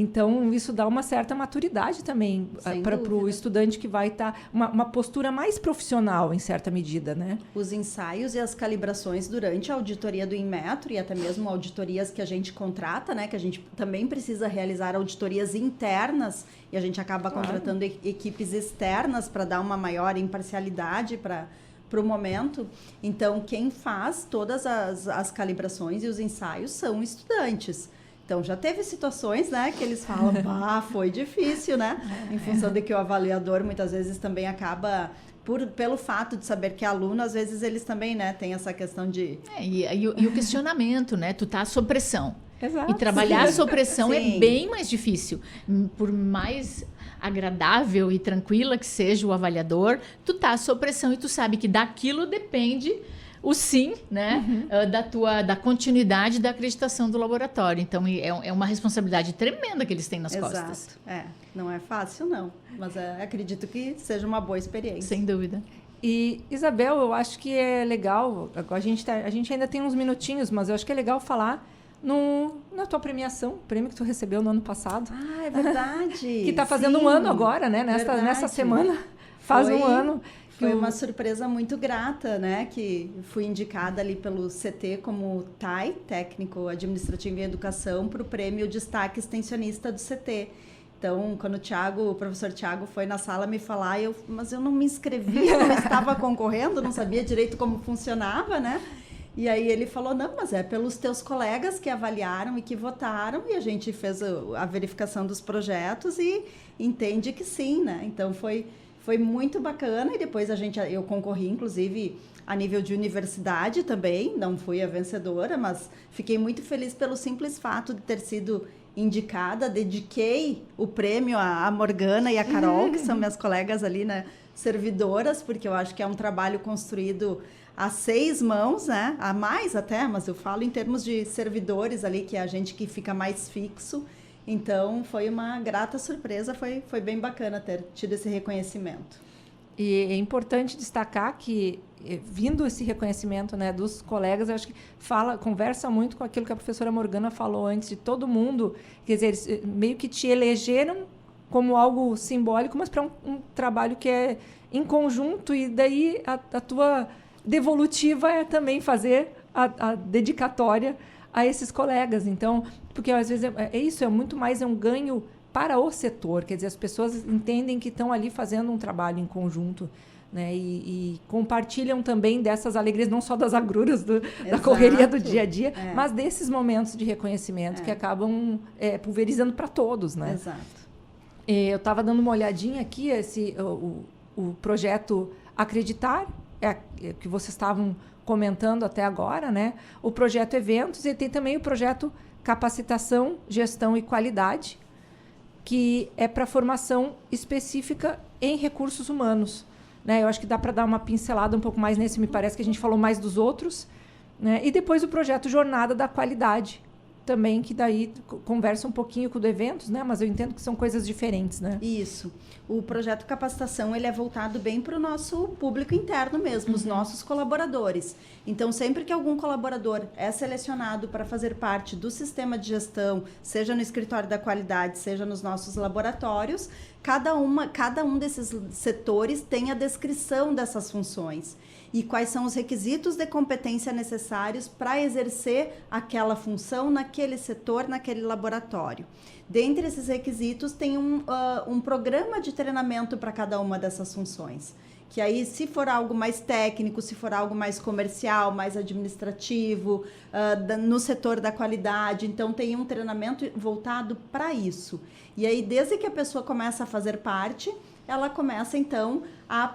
Speaker 2: Então, isso dá uma certa maturidade também para o estudante que vai estar... uma postura mais profissional, em certa medida, né?
Speaker 3: Os ensaios e as calibrações durante a auditoria do Inmetro e até mesmo auditorias que a gente contrata, né? Que a gente também precisa realizar auditorias internas e a gente acaba contratando equipes externas para dar uma maior imparcialidade para o momento. Então, quem faz todas as calibrações e os ensaios são estudantes. Então, já teve situações, né, que eles falam, foi difícil, né? Em função de que o avaliador, muitas vezes, também acaba, pelo fato de saber que é aluno, às vezes eles também, né, têm essa questão de...
Speaker 4: E o questionamento, né? Tu tá sob pressão.
Speaker 2: Exato.
Speaker 4: E trabalhar sob pressão é
Speaker 3: Sim.
Speaker 4: bem mais difícil. Por mais agradável e tranquila que seja o avaliador, tu tá sob pressão e tu sabe que daquilo depende o sim, né, da continuidade da acreditação do laboratório. Então, é uma responsabilidade tremenda que eles têm nas costas.
Speaker 3: Exato. Não é fácil, não. Mas acredito que seja uma boa experiência.
Speaker 4: Sem dúvida.
Speaker 2: E, Isabel, eu acho que é legal, a gente ainda tem uns minutinhos, mas eu acho que é legal falar na tua premiação, o prêmio que tu recebeu no ano passado.
Speaker 3: Ah, é verdade.
Speaker 2: Que está fazendo um ano agora, né? Nessa semana faz um ano.
Speaker 3: Foi uma surpresa muito grata, né? Que fui indicada ali pelo CT como TAI, Técnico Administrativo em Educação, para o prêmio Destaque Extensionista do CT. Então, quando o professor Tiago foi na sala me falar, mas eu não me inscrevi, não estava concorrendo, não sabia direito como funcionava, né? E aí ele falou, não, mas é pelos teus colegas que avaliaram e que votaram, e a gente fez a verificação dos projetos e entende que sim, né? Então, foi muito bacana, e depois eu concorri, inclusive, a nível de universidade também, não fui a vencedora, mas fiquei muito feliz pelo simples fato de ter sido indicada, dediquei o prêmio à Morgana e à Carol, que são minhas colegas ali, né, servidoras, porque eu acho que é um trabalho construído a 6 mãos, né, a mais até, mas eu falo em termos de servidores ali, que é a gente que fica mais fixo. Então, foi uma grata surpresa, foi bem bacana ter tido esse reconhecimento.
Speaker 2: E é importante destacar que, vindo esse reconhecimento, né, dos colegas, eu acho que conversa muito com aquilo que a professora Morgana falou antes, de todo mundo, quer dizer, eles meio que te elegeram como algo simbólico, mas para um trabalho que é em conjunto, e daí a tua devolutiva é também fazer a dedicatória a esses colegas. Então, porque às vezes é muito mais um ganho para o setor, quer dizer, as pessoas entendem que estão ali fazendo um trabalho em conjunto, né? E compartilham também dessas alegrias, não só das agruras da correria do dia a dia, mas desses momentos de reconhecimento que acabam pulverizando para todos, né?
Speaker 3: Exato.
Speaker 2: Eu estava dando uma olhadinha aqui, o projeto Acreditar, que vocês estavam comentando até agora, né? O projeto Eventos, e tem também o projeto Capacitação, Gestão e Qualidade, que é para formação específica em recursos humanos, né? Eu acho que dá para dar uma pincelada um pouco mais nesse, me parece que a gente falou mais dos outros, né? E depois o projeto Jornada da Qualidade, também, que daí conversa um pouquinho com o do Eventos, né? Mas eu entendo que são coisas diferentes, né?
Speaker 3: Isso. O projeto Capacitação, ele é voltado bem para o nosso público interno mesmo, os nossos colaboradores. Então, sempre que algum colaborador é selecionado para fazer parte do sistema de gestão, seja no escritório da qualidade, seja nos nossos laboratórios, cada um desses setores tem a descrição dessas funções. E quais são os requisitos de competência necessários para exercer aquela função naquele setor, naquele laboratório. Dentre esses requisitos, tem um programa de treinamento para cada uma dessas funções. Que aí, se for algo mais técnico, se for algo mais comercial, mais administrativo, no setor da qualidade, então tem um treinamento voltado para isso. E aí, desde que a pessoa começa a fazer parte, ela começa, então, a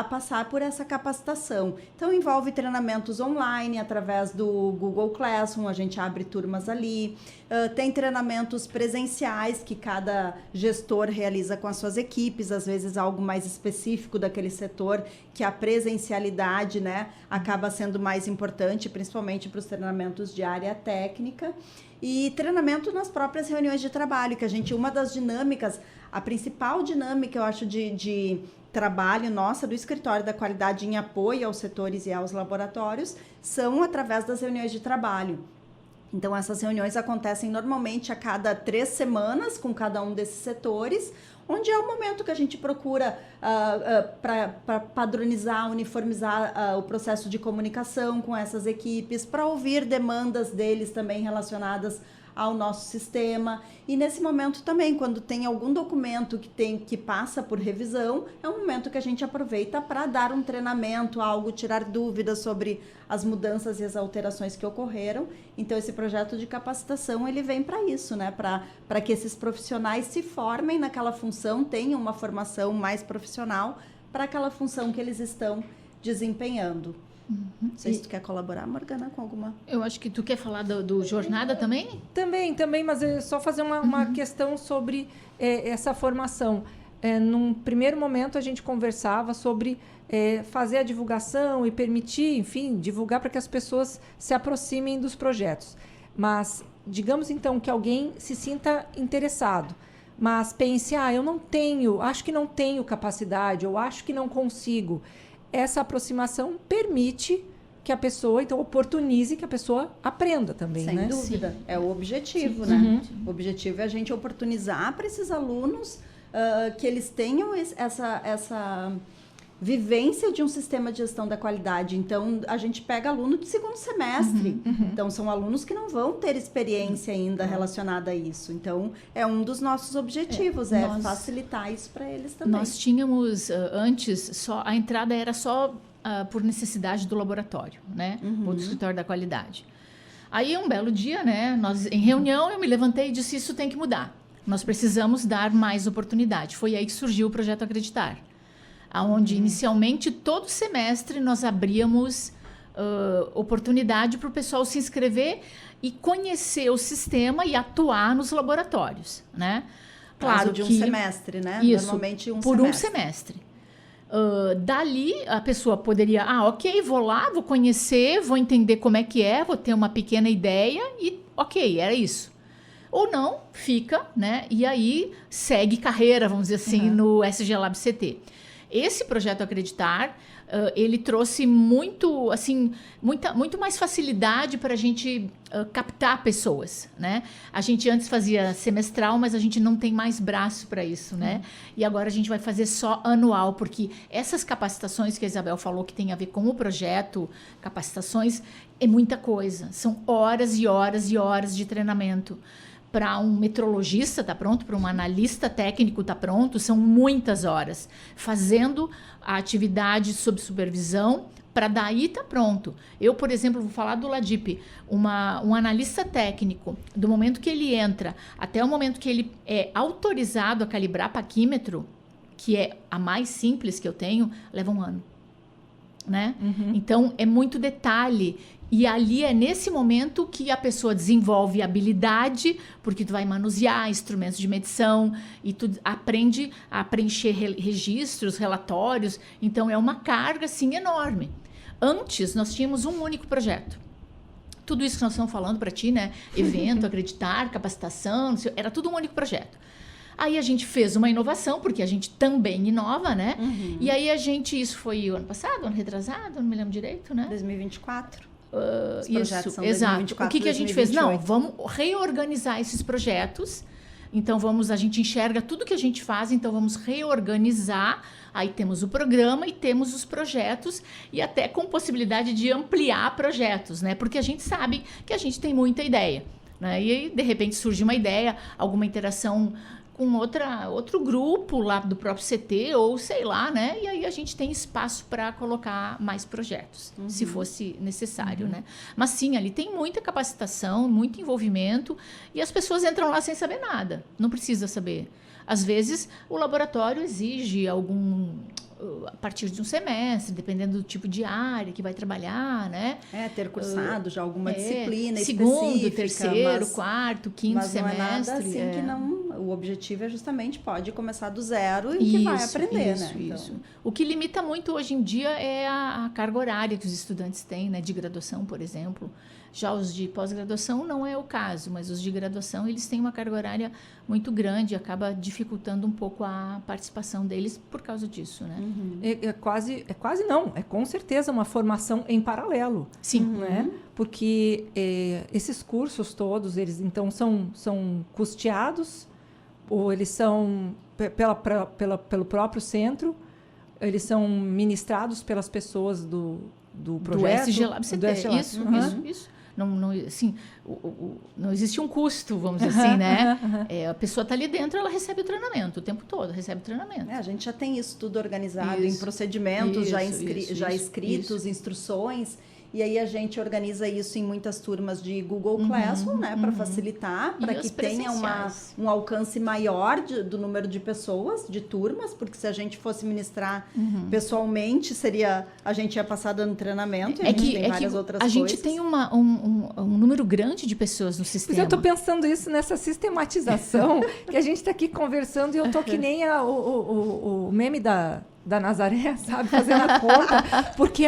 Speaker 3: passar por essa capacitação. Então, envolve treinamentos online, através do Google Classroom, a gente abre turmas ali. Tem treinamentos presenciais que cada gestor realiza com as suas equipes, às vezes algo mais específico daquele setor, que a presencialidade, né, acaba sendo mais importante, principalmente para os treinamentos de área técnica. E treinamento nas próprias reuniões de trabalho, que uma das dinâmicas, a principal dinâmica, eu acho, de trabalho nossa, do escritório da qualidade em apoio aos setores e aos laboratórios, são através das reuniões de trabalho. Então, essas reuniões acontecem normalmente a cada 3 semanas com cada um desses setores, onde é o momento que a gente procura para padronizar, uniformizar o processo de comunicação com essas equipes, para ouvir demandas deles também relacionadas ao nosso sistema. E nesse momento também, quando tem algum documento que passa por revisão, é um momento que a gente aproveita para dar um treinamento, tirar dúvidas sobre as mudanças e as alterações que ocorreram. Então, esse projeto de capacitação, ele vem para isso, né? Para que esses profissionais se formem naquela função, tenham uma formação mais profissional para aquela função que eles estão desempenhando. Não sei se tu quer colaborar, Morgana, com alguma...
Speaker 4: Eu acho que tu quer falar do Jornada também?
Speaker 2: Também, mas é só fazer uma questão sobre essa formação. Num primeiro momento, a gente conversava sobre fazer a divulgação e permitir, enfim, divulgar para que as pessoas se aproximem dos projetos. Mas, digamos, então, que alguém se sinta interessado, mas pense, acho que não tenho capacidade, ou acho que não consigo. Essa aproximação permite que a pessoa, então, oportunize que a pessoa aprenda também,
Speaker 3: Sem
Speaker 2: né?
Speaker 3: dúvida.
Speaker 4: Sim.
Speaker 3: É o objetivo,
Speaker 4: Sim.
Speaker 3: né? O objetivo é a gente oportunizar para esses alunos que eles tenham essa vivência de um sistema de gestão da qualidade. Então, a gente pega aluno de segundo semestre. Então, são alunos que não vão ter experiência ainda relacionada a isso. Então, é um dos nossos objetivos, facilitar isso para eles também.
Speaker 4: Nós tínhamos, antes, a entrada era só por necessidade do laboratório, né? Ou do escritório da qualidade. Aí, um belo dia, né? Nós, em reunião, eu me levantei e disse, isso tem que mudar. Nós precisamos dar mais oportunidade. Foi aí que surgiu o Projeto Acreditar. Onde, inicialmente, todo semestre, nós abríamos oportunidade para o pessoal se inscrever e conhecer o sistema e atuar nos laboratórios, né?
Speaker 3: Claro de um semestre, né?
Speaker 4: Isso,
Speaker 3: Normalmente
Speaker 4: por um semestre. Dali, a pessoa poderia, ok, vou lá, vou conhecer, vou entender como é que vou ter uma pequena ideia e, ok, era isso. Ou não, fica, né? E aí, segue carreira, vamos dizer assim, no SG Lab CT. Esse Projeto Acreditar, ele trouxe muito mais facilidade para a gente captar pessoas, né? A gente antes fazia semestral, mas a gente não tem mais braço para isso, né? E agora a gente vai fazer só anual, porque essas capacitações que a Isabel falou que tem a ver com o projeto, capacitações, é muita coisa. São horas e horas e horas de treinamento. Para um metrologista está pronto, para um analista técnico está pronto, são muitas horas. Fazendo a atividade sob supervisão, para daí está pronto. Eu, por exemplo, vou falar do LADIP, um analista técnico, do momento que ele entra até o momento que ele é autorizado a calibrar paquímetro, que é a mais simples que eu tenho, leva 1 ano. Né? Então, é muito detalhe. E ali é nesse momento que a pessoa desenvolve habilidade, porque tu vai manusear instrumentos de medição e tu aprende a preencher registros, relatórios. Então, é uma carga, assim, enorme. Antes, nós tínhamos um único projeto. Tudo isso que nós estamos falando para ti, né? Evento, acreditar, capacitação, era tudo um único projeto. Aí a gente fez uma inovação, porque a gente também inova, né? E aí isso foi o ano passado, ano retrasado, não me lembro direito, né?
Speaker 3: 2024.
Speaker 4: Isso, exato. O que a gente fez? Não, vamos reorganizar esses projetos. Então, a gente enxerga tudo que a gente faz, então vamos reorganizar. Aí temos o programa e temos os projetos e até com possibilidade de ampliar projetos, né? Porque a gente sabe que a gente tem muita ideia, né? E aí, de repente, surge uma ideia, alguma interação com outro grupo lá do próprio CT, ou sei lá, né? E aí a gente tem espaço para colocar mais projetos, se fosse necessário, né? Mas sim, ali tem muita capacitação, muito envolvimento, e as pessoas entram lá sem saber nada, não precisa saber. Às vezes, o laboratório exige a partir de um semestre, dependendo do tipo de área que vai trabalhar, né?
Speaker 3: Ter cursado já alguma disciplina
Speaker 4: segundo,
Speaker 3: específica.
Speaker 4: Terceiro, quarto, quinto semestre.
Speaker 3: Mas não é nada assim que não... O objetivo é justamente, pode começar do zero e que vai aprender, né?
Speaker 4: Isso. O que limita muito hoje em dia é a carga horária que os estudantes têm, né? De graduação, por exemplo. Já os de pós-graduação não é o caso, mas os de graduação, eles têm uma carga horária muito grande, acaba dificultando um pouco a participação deles por causa disso, né?
Speaker 2: É com certeza uma formação em paralelo.
Speaker 4: Sim.
Speaker 2: Né? Porque esses cursos todos, eles então são custeados, ou eles são pelo próprio centro, eles são ministrados pelas pessoas do projeto.
Speaker 4: Do SG Lab CT. Isso. Não existe um custo, vamos dizer assim, né? A pessoa está ali dentro, ela recebe o treinamento o tempo todo, recebe o treinamento.
Speaker 3: A gente já tem isso tudo organizado em procedimentos já escritos, instruções. E aí a gente organiza isso em muitas turmas de Google Classroom, né, para facilitar, para que tenha um alcance maior do número de pessoas, de turmas, porque se a gente fosse ministrar pessoalmente, a gente ia passar dando treinamento, e a gente tem várias outras coisas.
Speaker 4: A gente tem um número grande de pessoas no sistema.
Speaker 2: Mas eu estou pensando isso nessa sistematização, que a gente está aqui conversando e eu estou que nem o meme da Nazaré, sabe? Fazendo a conta, porque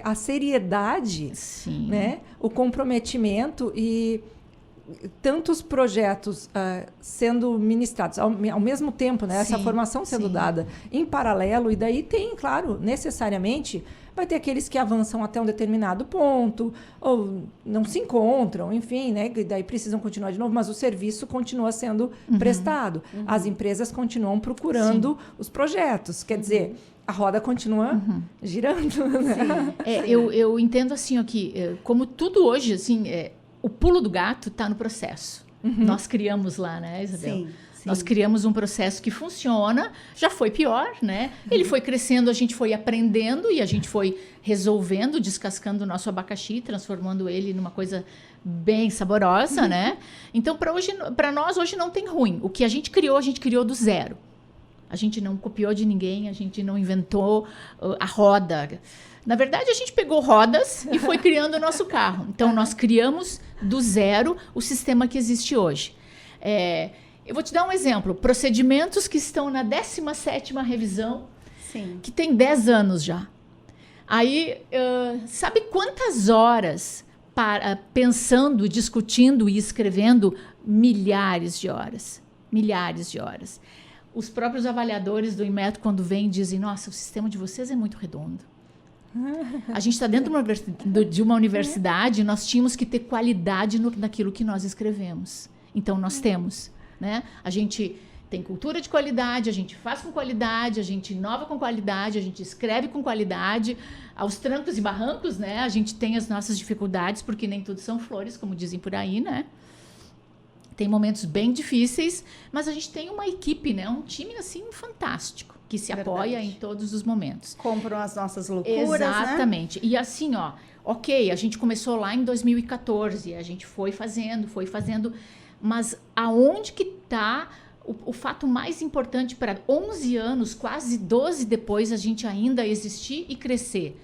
Speaker 2: a seriedade,
Speaker 4: Sim.
Speaker 2: Né? O comprometimento e tantos projetos sendo ministrados ao mesmo tempo, né? Essa formação sendo dada em paralelo, e daí tem, claro, necessariamente, vai ter aqueles que avançam até um determinado ponto, ou não se encontram, enfim, né? E daí precisam continuar de novo, mas o serviço continua sendo prestado. As empresas continuam procurando os projetos. Quer dizer, a roda continua girando, né?
Speaker 4: Eu entendo assim, aqui, como tudo hoje, assim, o pulo do gato está no processo. Nós criamos lá, né, Isabel?
Speaker 3: Sim.
Speaker 4: Nós criamos um processo que funciona, já foi pior, né? Ele foi crescendo, a gente foi aprendendo e a gente foi resolvendo, descascando o nosso abacaxi, transformando ele numa coisa bem saborosa, né? Então, para nós, hoje não tem ruim. O que a gente criou do zero. A gente não copiou de ninguém, a gente não inventou a roda. Na verdade, a gente pegou rodas e foi criando o nosso carro. Então, nós criamos do zero o sistema que existe hoje. Eu vou te dar um exemplo. Procedimentos que estão na 17ª revisão, que tem 10 anos já. Aí, sabe quantas horas pensando, discutindo e escrevendo? Milhares de horas. Milhares de horas. Os próprios avaliadores do Inmetro, quando vêm, dizem, nossa, o sistema de vocês é muito redondo. A gente está dentro de uma universidade, nós tínhamos que ter qualidade naquilo que nós escrevemos. Então, nós temos. Né? A gente tem cultura de qualidade, a gente faz com qualidade, a gente inova com qualidade, a gente escreve com qualidade. Aos trancos e barrancos, né? A gente tem as nossas dificuldades, porque nem tudo são flores, como dizem por aí, né? Tem momentos bem difíceis, mas a gente tem uma equipe, né? Um time, assim, fantástico, que se apoia em todos os momentos.
Speaker 3: Compram as nossas loucuras,
Speaker 4: exatamente. Né? E assim, ok, a gente começou lá em 2014, a gente foi fazendo, mas aonde que está o fato mais importante para 11 anos, quase 12 depois, a gente ainda existir e crescer?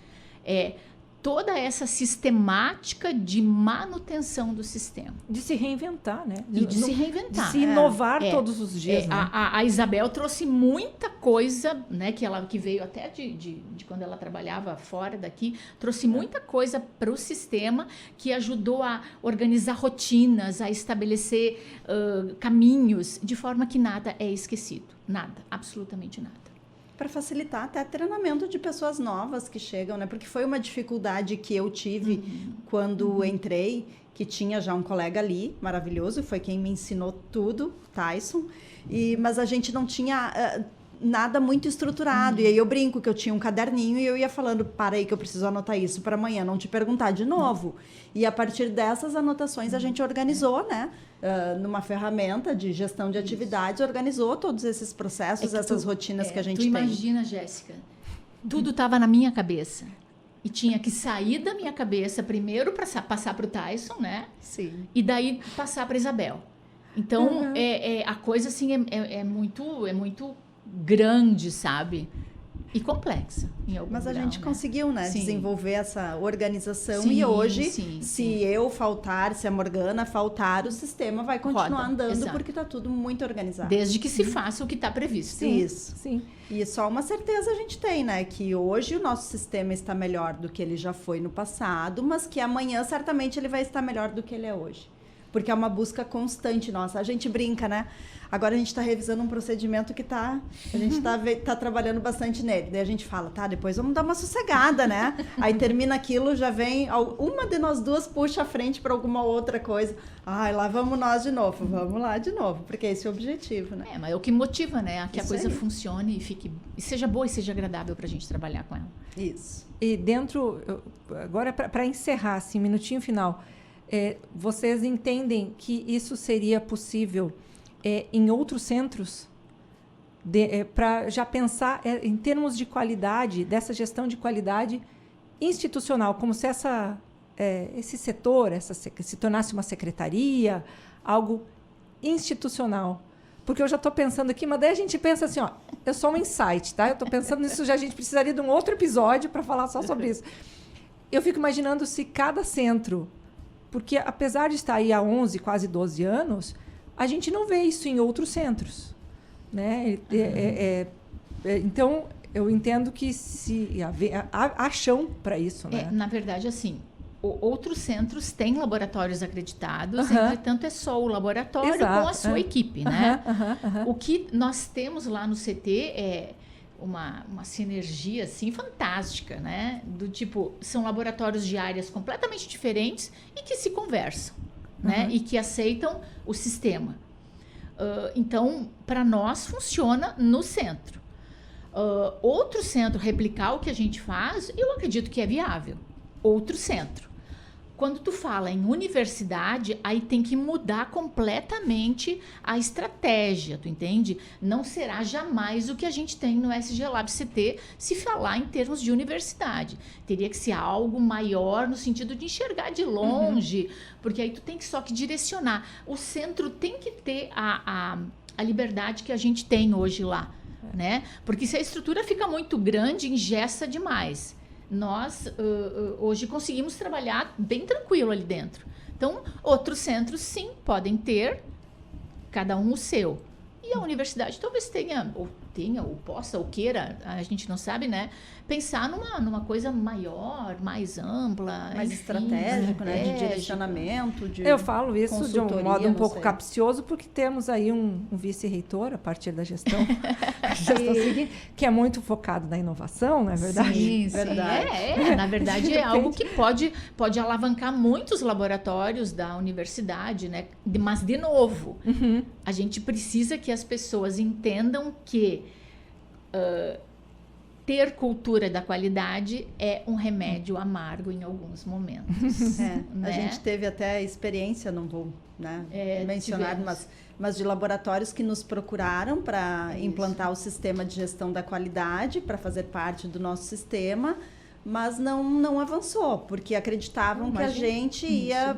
Speaker 4: Toda essa sistemática de manutenção do sistema.
Speaker 2: De se reinventar, né?
Speaker 4: De se reinventar.
Speaker 2: De se inovar todos os dias. Né?
Speaker 4: A Isabel trouxe muita coisa, né? Que veio até de quando ela trabalhava fora daqui, trouxe muita coisa para o sistema que ajudou a organizar rotinas, a estabelecer caminhos, de forma que nada é esquecido. Nada, absolutamente nada.
Speaker 3: Para facilitar até treinamento de pessoas novas que chegam, né? Porque foi uma dificuldade que eu tive quando entrei, que tinha já um colega ali, maravilhoso, foi quem me ensinou tudo, Tyson, mas a gente não tinha nada muito estruturado, e aí eu brinco que eu tinha um caderninho e eu ia falando, para aí que eu preciso anotar isso para amanhã não te perguntar de novo. E a partir dessas anotações a gente organizou, né? Numa ferramenta de gestão de atividades, organizou todos esses processos, essas rotinas que a gente tem.
Speaker 4: Imagina, Jéssica, tudo estava na minha cabeça. E tinha que sair da minha cabeça primeiro para passar para o Tyson, né?
Speaker 3: Sim.
Speaker 4: E daí passar para a Isabel. Então, a coisa assim é muito grande, sabe? E complexa, em algum
Speaker 3: Mas a
Speaker 4: grau,
Speaker 3: gente conseguiu, né? Desenvolver essa organização.
Speaker 4: Sim,
Speaker 3: e hoje,
Speaker 4: sim.
Speaker 3: eu faltar, se a Morgana faltar, o sistema vai continuar andando,
Speaker 4: exato.
Speaker 3: Porque está tudo muito organizado.
Speaker 4: Desde que se faça o que está previsto.
Speaker 3: Isso.
Speaker 2: Sim.
Speaker 3: E só uma certeza a gente tem, né? Que hoje o nosso sistema está melhor do que ele já foi no passado, mas que amanhã, certamente, ele vai estar melhor do que ele é hoje. Porque é uma busca constante nossa. A gente brinca, né? Agora a gente está revisando um procedimento que a gente está trabalhando bastante nele. Daí a gente fala, tá, depois vamos dar uma sossegada, né? Aí termina aquilo, já vem, uma de nós duas puxa a frente para alguma outra coisa. Ai, lá vamos nós de novo, vamos lá de novo, porque esse é o objetivo, né?
Speaker 4: Mas é o que motiva, né? A que a coisa
Speaker 3: aí.
Speaker 4: Funcione e seja boa e seja agradável para a gente trabalhar com ela.
Speaker 3: Isso.
Speaker 2: E agora para encerrar, assim, minutinho final, vocês entendem que isso seria possível em outros centros? Para já pensar em termos de qualidade, dessa gestão de qualidade institucional, como se esse setor se tornasse uma secretaria, algo institucional. Porque eu já estou pensando aqui, mas daí a gente pensa assim, ó, é só um insight, tá? Eu estou pensando nisso, a gente precisaria de um outro episódio para falar só sobre isso. Eu fico imaginando se cada centro, porque apesar de estar aí há 11, quase 12 anos, a gente não vê isso em outros centros, né? Então, eu entendo que há chão para isso, né?
Speaker 4: Na verdade, assim, outros centros têm laboratórios acreditados, entretanto, é só o laboratório com a sua equipe, né? O que nós temos lá no CT é uma sinergia, assim, fantástica, né? Do tipo, são laboratórios de áreas completamente diferentes e que se conversam, né? E que aceitam o sistema. Então, para nós, funciona no centro. Outro centro replicar o que a gente faz, eu acredito que é viável. Outro centro. Quando tu fala em universidade, aí tem que mudar completamente a estratégia, tu entende? Não será jamais o que a gente tem no SG Lab CT se falar em termos de universidade. Teria que ser algo maior no sentido de enxergar de longe, porque aí tu tem que só que direcionar. O centro tem que ter a liberdade que a gente tem hoje lá, né? Porque se a estrutura fica muito grande, engessa demais. Nós, hoje, conseguimos trabalhar bem tranquilo ali dentro. Então, outros centros, sim, podem ter, cada um o seu. E a universidade talvez tenha, ou possa, ou queira, a gente não sabe, né? Pensar numa coisa maior, mais ampla.
Speaker 3: Mais estratégico, né? De direcionamento, de
Speaker 2: Eu falo isso de um modo um pouco capcioso, porque temos aí um vice-reitor, a partir da gestão, seguinte, que é muito focado na inovação, não é verdade?
Speaker 4: Sim, verdade. Na verdade, é algo que pode alavancar muitos laboratórios da universidade, né? Mas, de novo, a gente precisa que as pessoas entendam que ter cultura da qualidade é um remédio amargo em alguns momentos.
Speaker 3: Né?
Speaker 4: A
Speaker 3: gente teve até experiência, não vou mencionar, mas de laboratórios que nos procuraram para implantar o sistema de gestão da qualidade, para fazer parte do nosso sistema, mas não avançou, porque acreditavam que a gente ia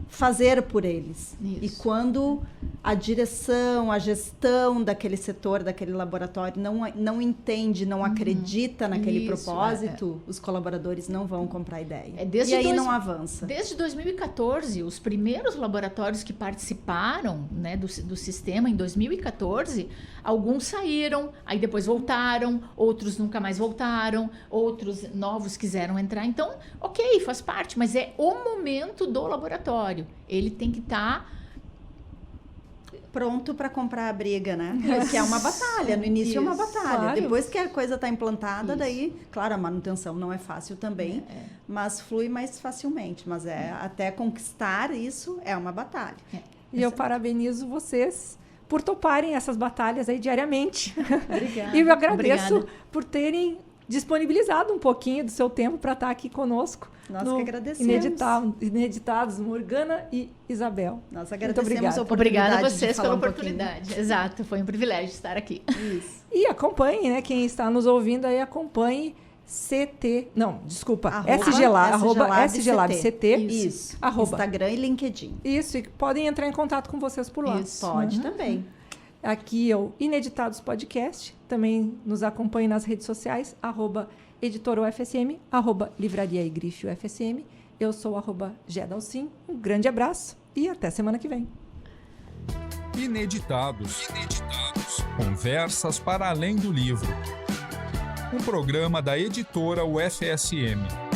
Speaker 3: fazer por eles. Isso. E quando a direção, a gestão daquele setor, daquele laboratório não entende, não acredita naquele propósito, os colaboradores não vão comprar a ideia. E aí não avança.
Speaker 4: Desde 2014, os primeiros laboratórios que participaram, né, do sistema, em 2014, alguns saíram, aí depois voltaram, outros nunca mais voltaram, outros novos quiseram entrar. Então, ok, faz parte, mas é o momento do laboratório. Ele tem que estar
Speaker 3: pronto para comprar a briga, né? Que é uma batalha. No início é uma batalha. Claro. Depois que a coisa está implantada, daí, claro, a manutenção não é fácil também, mas flui mais facilmente. Mas até conquistar isso é uma batalha.
Speaker 2: E eu parabenizo vocês por toparem essas batalhas aí diariamente.
Speaker 3: Obrigada.
Speaker 2: E eu agradeço por terem disponibilizado um pouquinho do seu tempo para estar aqui conosco.
Speaker 3: Nós que agradecemos.
Speaker 2: Ineditados, Morgana e Isabel.
Speaker 3: Nós agradecemos a oportunidade.
Speaker 4: Obrigada a vocês pela oportunidade. Exato, foi um privilégio estar aqui.
Speaker 3: Isso.
Speaker 2: E acompanhe, né? Quem está nos ouvindo aí, acompanhe SG Lab CT.
Speaker 3: Isso. Instagram e LinkedIn.
Speaker 2: Isso, e podem entrar em contato com vocês por lá.
Speaker 3: Isso, pode também.
Speaker 2: Aqui é o Ineditados Podcast. Também nos acompanhe nas redes sociais, @Editora UFSM, @Livraria e Grife UFSM. Eu sou @Gedalcin. Um grande abraço e até semana que vem.
Speaker 1: Ineditados. Conversas para além do livro. Um programa da Editora UFSM.